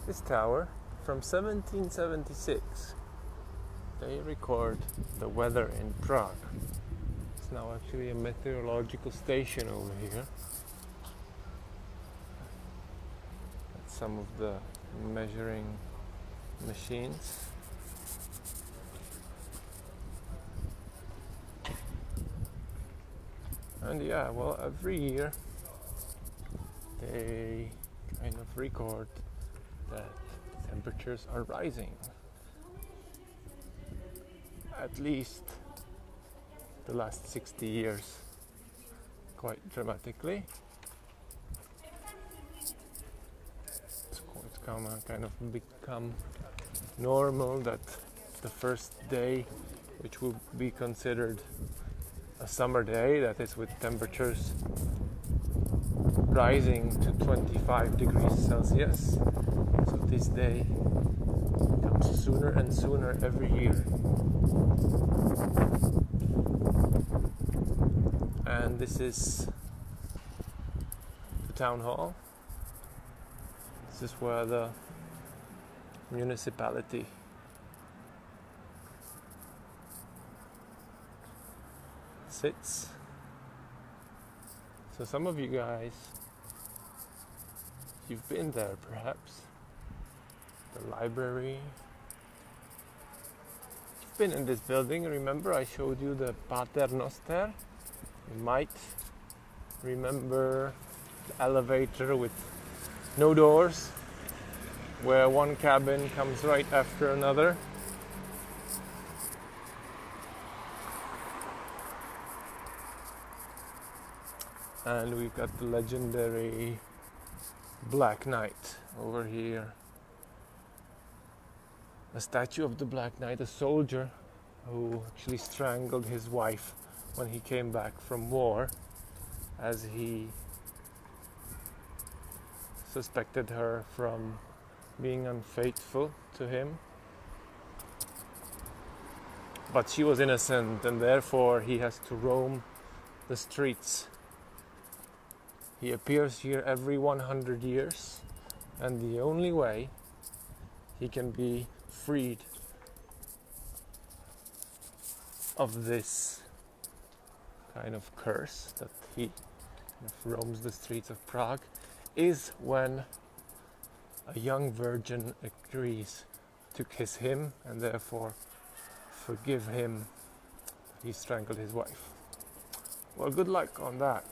S1: This tower, from 1776, they record the weather in Prague. It's now actually a meteorological station over here. some of the measuring machines. And yeah, well, every year they kind of record that temperatures are rising, at least the last 60 years, quite dramatically. It's kind of become normal that the first day, which would be considered a summer day, that is with temperatures rising to 25 degrees Celsius. So this day comes sooner and sooner every year. And this is the town hall. This is where the municipality sits. So some of you guys, you've been there perhaps. The library. You've been in this building. Remember I showed you the Paternoster? You might remember the elevator with no doors, where one cabin comes right after another. And we've got the legendary Black Knight over here. A statue of the Black Knight, a soldier who actually strangled his wife when he came back from war, as he suspected her from being unfaithful to him. But she was innocent, and therefore he has to roam the streets. He appears here every 100 years, and the only way he can be freed of this kind of curse that he roams the streets of Prague is when a young virgin agrees to kiss him and therefore forgive him that he strangled his wife. Well, good luck on that.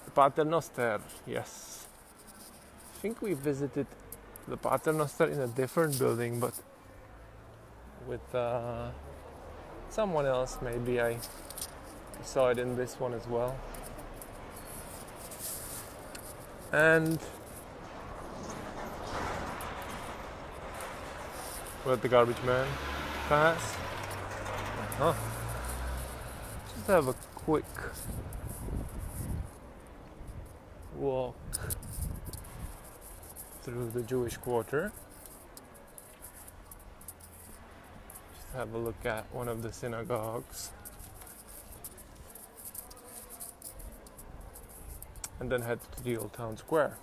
S1: The Paternoster, yes. I think we visited the Paternoster in a different building, but with someone else. Maybe I saw it in this one as well. And let the garbage man pass. Just have a quick walk through the Jewish quarter. Just have a look at one of the synagogues. And then head to the old town square.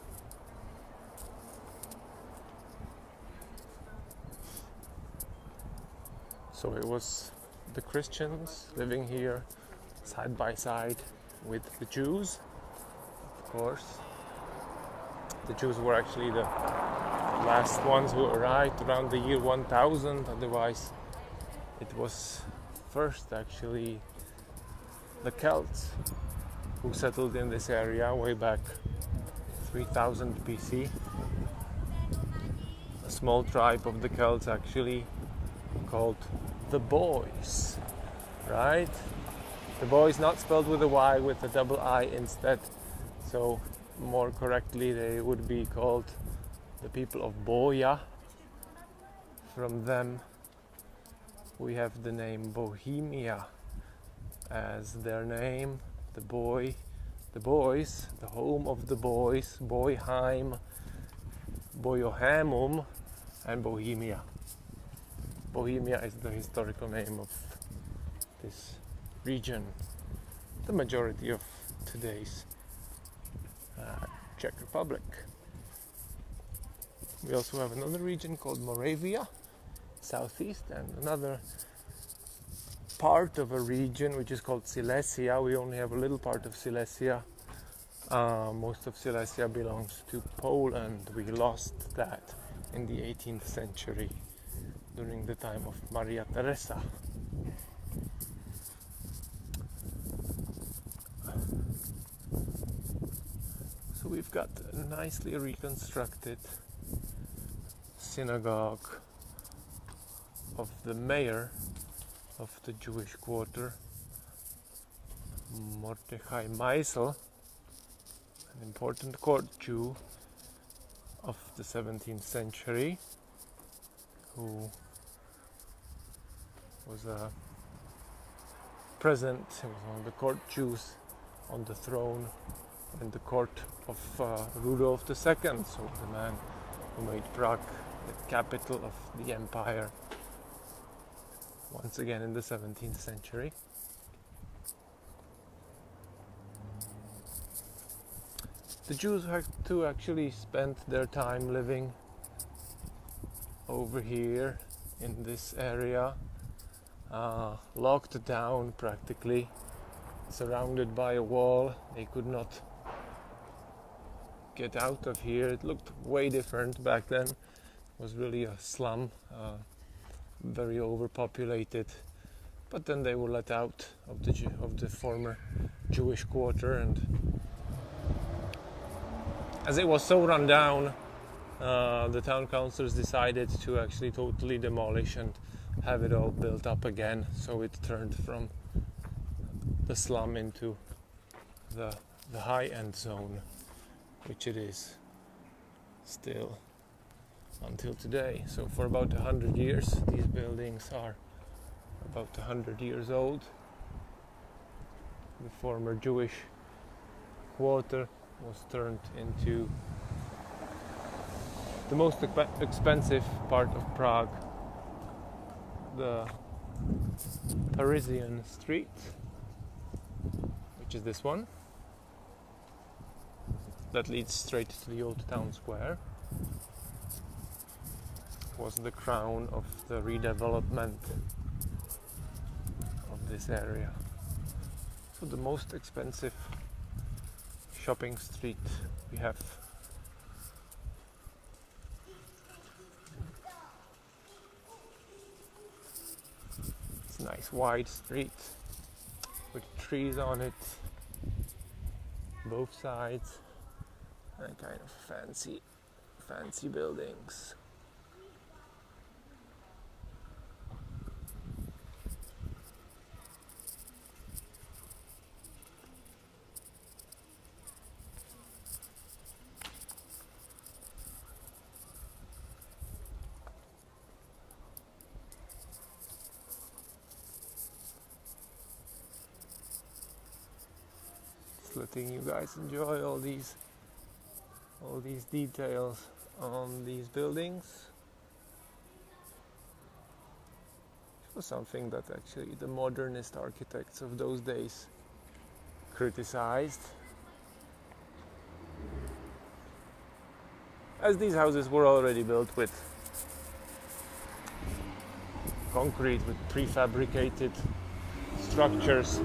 S1: So it was the Christians living here side by side with the Jews, of course. The Jews were actually the last ones who arrived around the year 1000, otherwise it was first actually the Celts who settled in this area way back 3000 BC. A small tribe of the Celts actually called the Boys, right? The Boys not spelled with a Y, with a double I instead. So more correctly they would be called the people of Boja. From them we have the name Bohemia as their name. The boys, the home of the boys, Boyheim, Boiohamum, and Bohemia. Bohemia is the historical name of this region, the majority of today's Czech Republic. We also have another region called Moravia, southeast, and another part of a region which is called Silesia. We only have a little part of Silesia. Most of Silesia belongs to Poland. We lost that in the 18th century during the time of Maria Theresa. So we've got a nicely reconstructed synagogue of the mayor of the Jewish quarter, Mordechai Meisel, an important court Jew of the 17th century, who was present. He was one of the court Jews on the throne in the court of Rudolf II, so the man who made Prague the capital of the empire once again in the 17th century. The Jews had to actually spend their time living over here in this area, locked down practically, surrounded by a wall. They could not get out of here. It looked way different back then. It was really a slum, very overpopulated. But then they were let out of the former Jewish quarter, and as it was so run down, the town councils decided to actually totally demolish and have it all built up again. So it turned from the slum into the high-end zone, which it is still until today. So for about 100 years, these buildings are about 100 years old. The former Jewish quarter was turned into the most expensive part of Prague, the Parisian street, which is this one, that leads straight to the old town square. It was the crown of the redevelopment of this area. So the most expensive shopping street we have. It's a nice wide street with trees on it, both sides, and kind of fancy buildings. Letting you guys enjoy all these details on these buildings. It was something that actually the modernist architects of those days criticized, as these houses were already built with concrete, with prefabricated structures,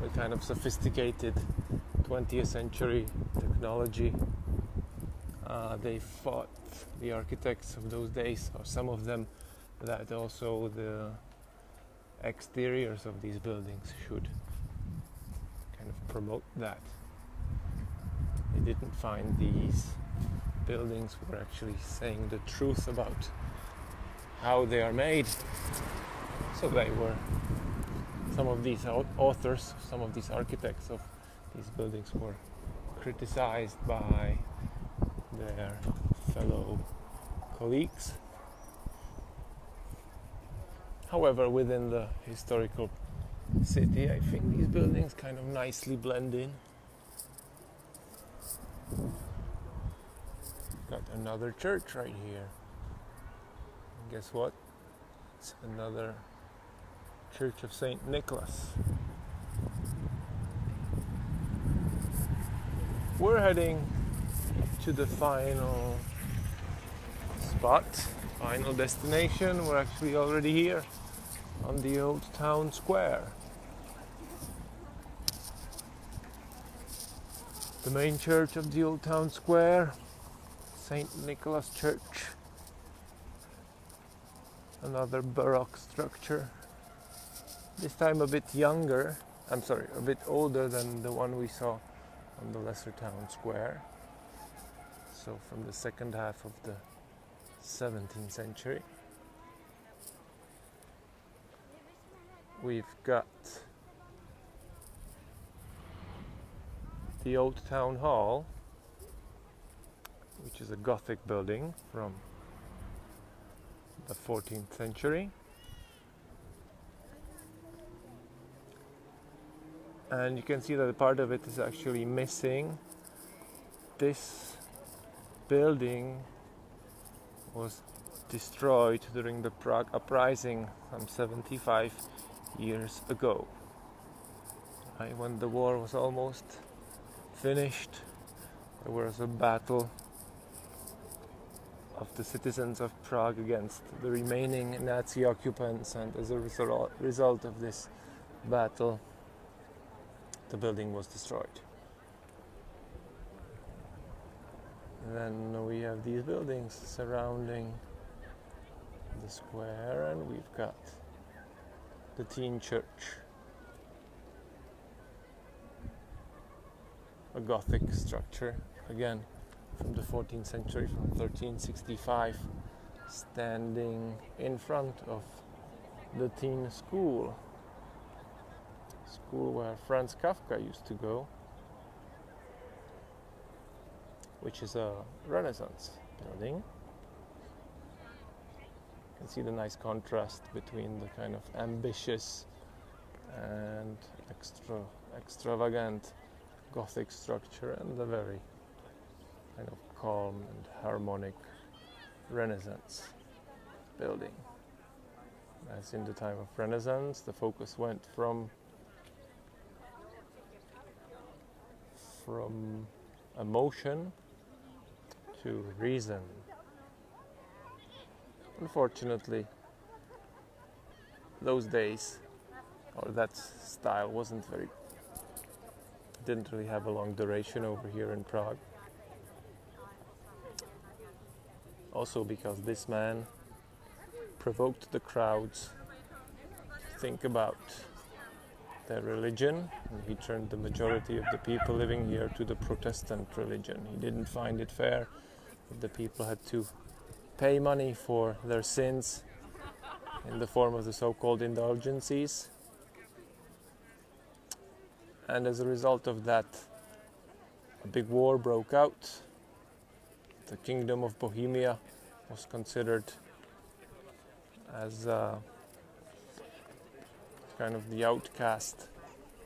S1: with kind of sophisticated 20th century technology. They fought, the architects of those days, or some of them, that also the exteriors of these buildings should kind of promote that. They didn't find these buildings were actually saying the truth about how they are made. So they were, some of these authors, some of these architects of these buildings were criticized by their fellow colleagues. However, within the historical city, I think these buildings kind of nicely blend in. Got another church right here. And guess what? It's another Church of St. Nicholas. We're heading to the final spot, final destination. We're actually already here. on the old town square. The main church of the old town square, St. Nicholas Church, another Baroque structure, this time a bit a bit older than the one we saw on the lesser town square, so from the second half of the 17th century. We've got the old town hall, which is a Gothic building from the 14th century. And you can see that a part of it is actually missing. This building was destroyed during the Prague uprising some 75 years ago. When the war was almost finished, there was a battle of the citizens of Prague against the remaining Nazi occupants, and as a result of this battle, the building was destroyed. And then we have these buildings surrounding the square, and we've got the teen church, a Gothic structure, again from the 14th century, from 1365, standing in front of the teen school where Franz Kafka used to go, which is a Renaissance building. You can see the nice contrast between the kind of ambitious and extravagant Gothic structure and the very kind of calm and harmonic Renaissance building. As in the time of Renaissance, the focus went from emotion to reason. Unfortunately, those days, or that style didn't really have a long duration over here in Prague. Also because this man provoked the crowds to think about their religion, and he turned the majority of the people living here to the Protestant religion. He didn't find it fair that the people had to pay money for their sins in the form of the so-called indulgences. And as a result of that, a big war broke out. The Kingdom of Bohemia was considered as kind of the outcast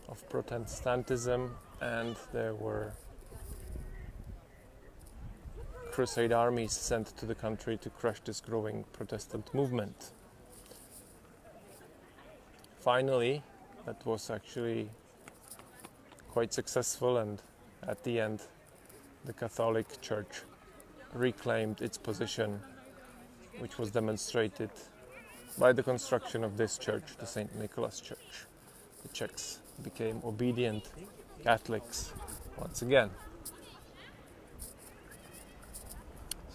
S1: of Protestantism, and there were crusade armies sent to the country to crush this growing Protestant movement. Finally, that was actually quite successful, and at the end the Catholic Church reclaimed its position, which was demonstrated by the construction of this church, the St. Nicholas Church. The Czechs became obedient Catholics once again.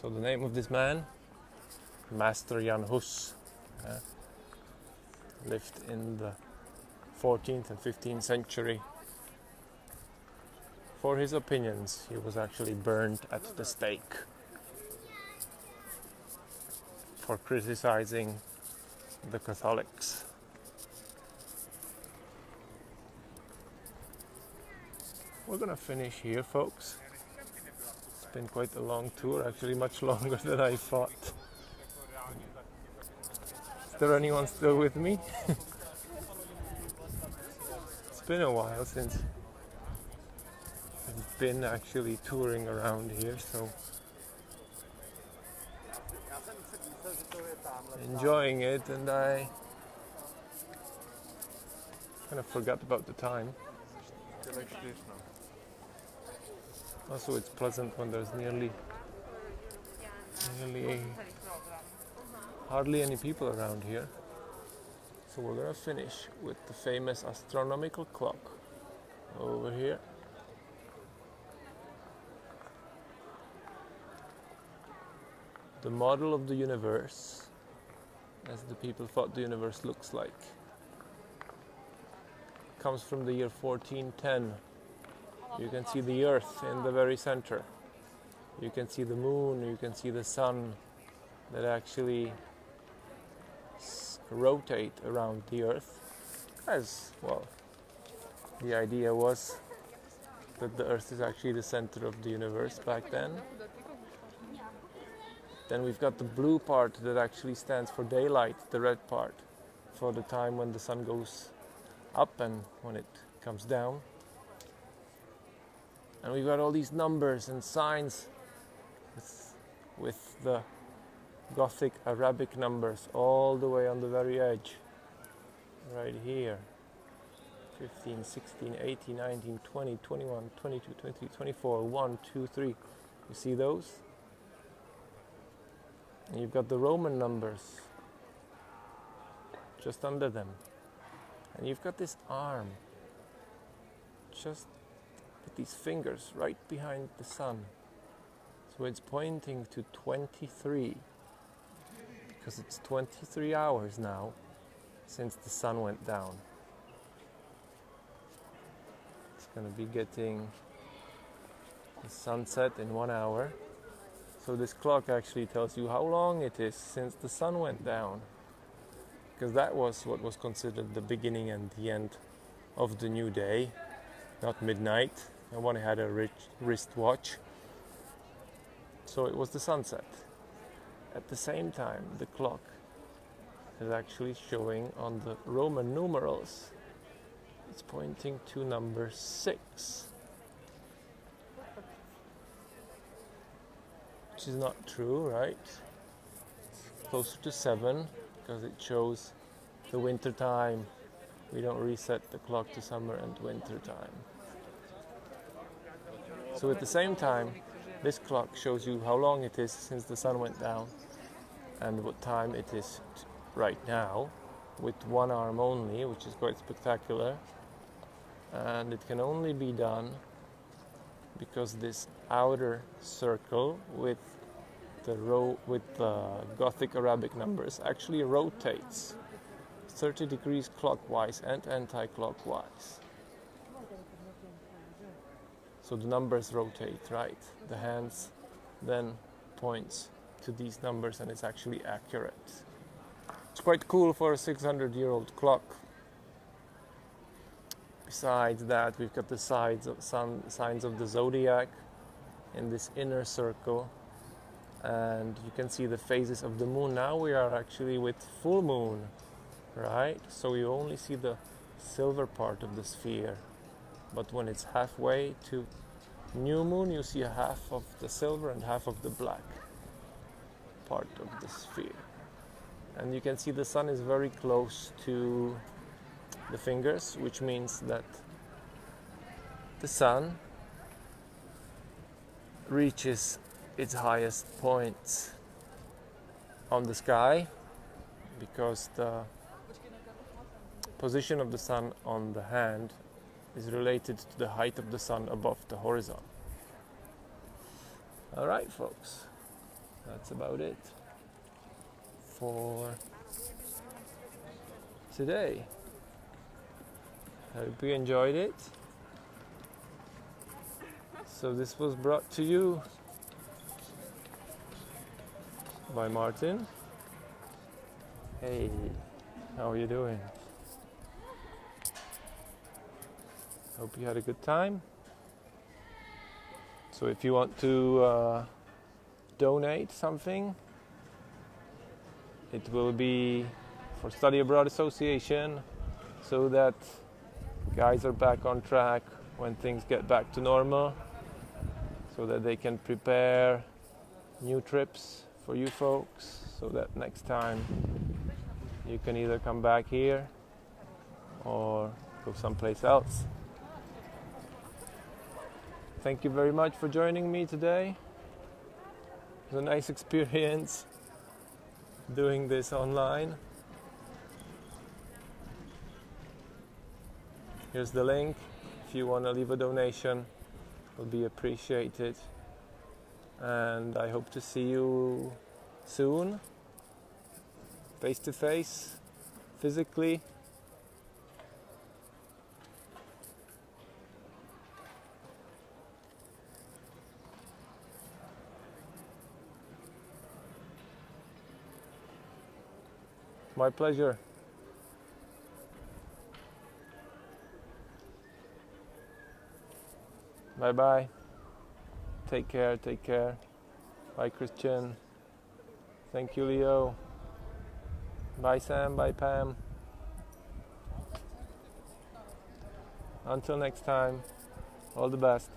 S1: So the name of this man, Master Jan Hus, lived in the 14th and 15th century. For his opinions, he was actually burned at the stake for criticizing the Catholics. We're gonna finish here, folks. It's been quite a long tour, actually much longer than I thought. Is there anyone still with me? It's been a while since I've been actually touring around here, so enjoying it, and I kind of forgot about the time. Also, it's pleasant when there's nearly hardly any people around here. So we're gonna finish with the famous astronomical clock over here. The model of the universe, as the people thought the universe looks like, comes from the year 1410. You can see the Earth in the very center. You can see the moon, you can see the sun that actually rotate around the Earth. As well, the idea was that the Earth is actually the center of the universe back then. Then we've got the blue part that actually stands for daylight, the red part for the time when the sun goes up and when it comes down. And we've got all these numbers and signs with the Gothic Arabic numbers all the way on the very edge. Right here. 15, 16, 18, 19, 20, 21, 22, 23, 24, 1, 2, 3. You see those? And you've got the Roman numbers just under them. And you've got this arm just with these fingers right behind the sun. So it's pointing to 23 because it's 23 hours now since the sun went down. It's going to be getting the sunset in 1 hour. So this clock actually tells you how long it is since the sun went down, because that was what was considered the beginning and the end of the new day, not midnight. No one had a wristwatch, so it was the sunset. At the same time, the clock is actually showing on the Roman numerals, it's pointing to number 6. Which is not true, right? It's closer to 7 because it shows the winter time. We don't reset the clock to summer and winter time. So at the same time, this clock shows you how long it is since the sun went down and what time it is right now, with one arm only, which is quite spectacular. And it can only be done because this outer circle with the Gothic Arabic numbers actually rotates 30 degrees clockwise and anti-clockwise. So the numbers rotate, right? The hands then points to these numbers and it's actually accurate. It's quite cool for a 600-year-old clock. Besides that, we've got the signs of the zodiac in this inner circle, and you can see the phases of the moon. Now we are actually with full moon, right? So you only see the silver part of the sphere, but when it's halfway to new moon, you see half of the silver and half of the black part of the sphere. And you can see the sun is very close to the fingers, which means that the sun reaches its highest points on the sky because the position of the sun on the hand is related to the height of the sun above the horizon. All right, folks, that's about it for today. I hope you enjoyed it. So this was brought to you by Martin. Hey, how are you doing? Hope you had a good time. So if you want to donate something, it will be for Study Abroad Association, so that guys are back on track when things get back to normal, so that they can prepare new trips for you folks, so that next time you can either come back here or go someplace else. Thank you very much for joining me today. It was a nice experience doing this online. Here's the link. If you want to leave a donation, it will be appreciated. And I hope to see you soon, face to face, physically. My pleasure. Bye bye. Take care, take care. Bye Christian. Thank you Leo. Bye Sam, bye Pam. Until next time, all the best.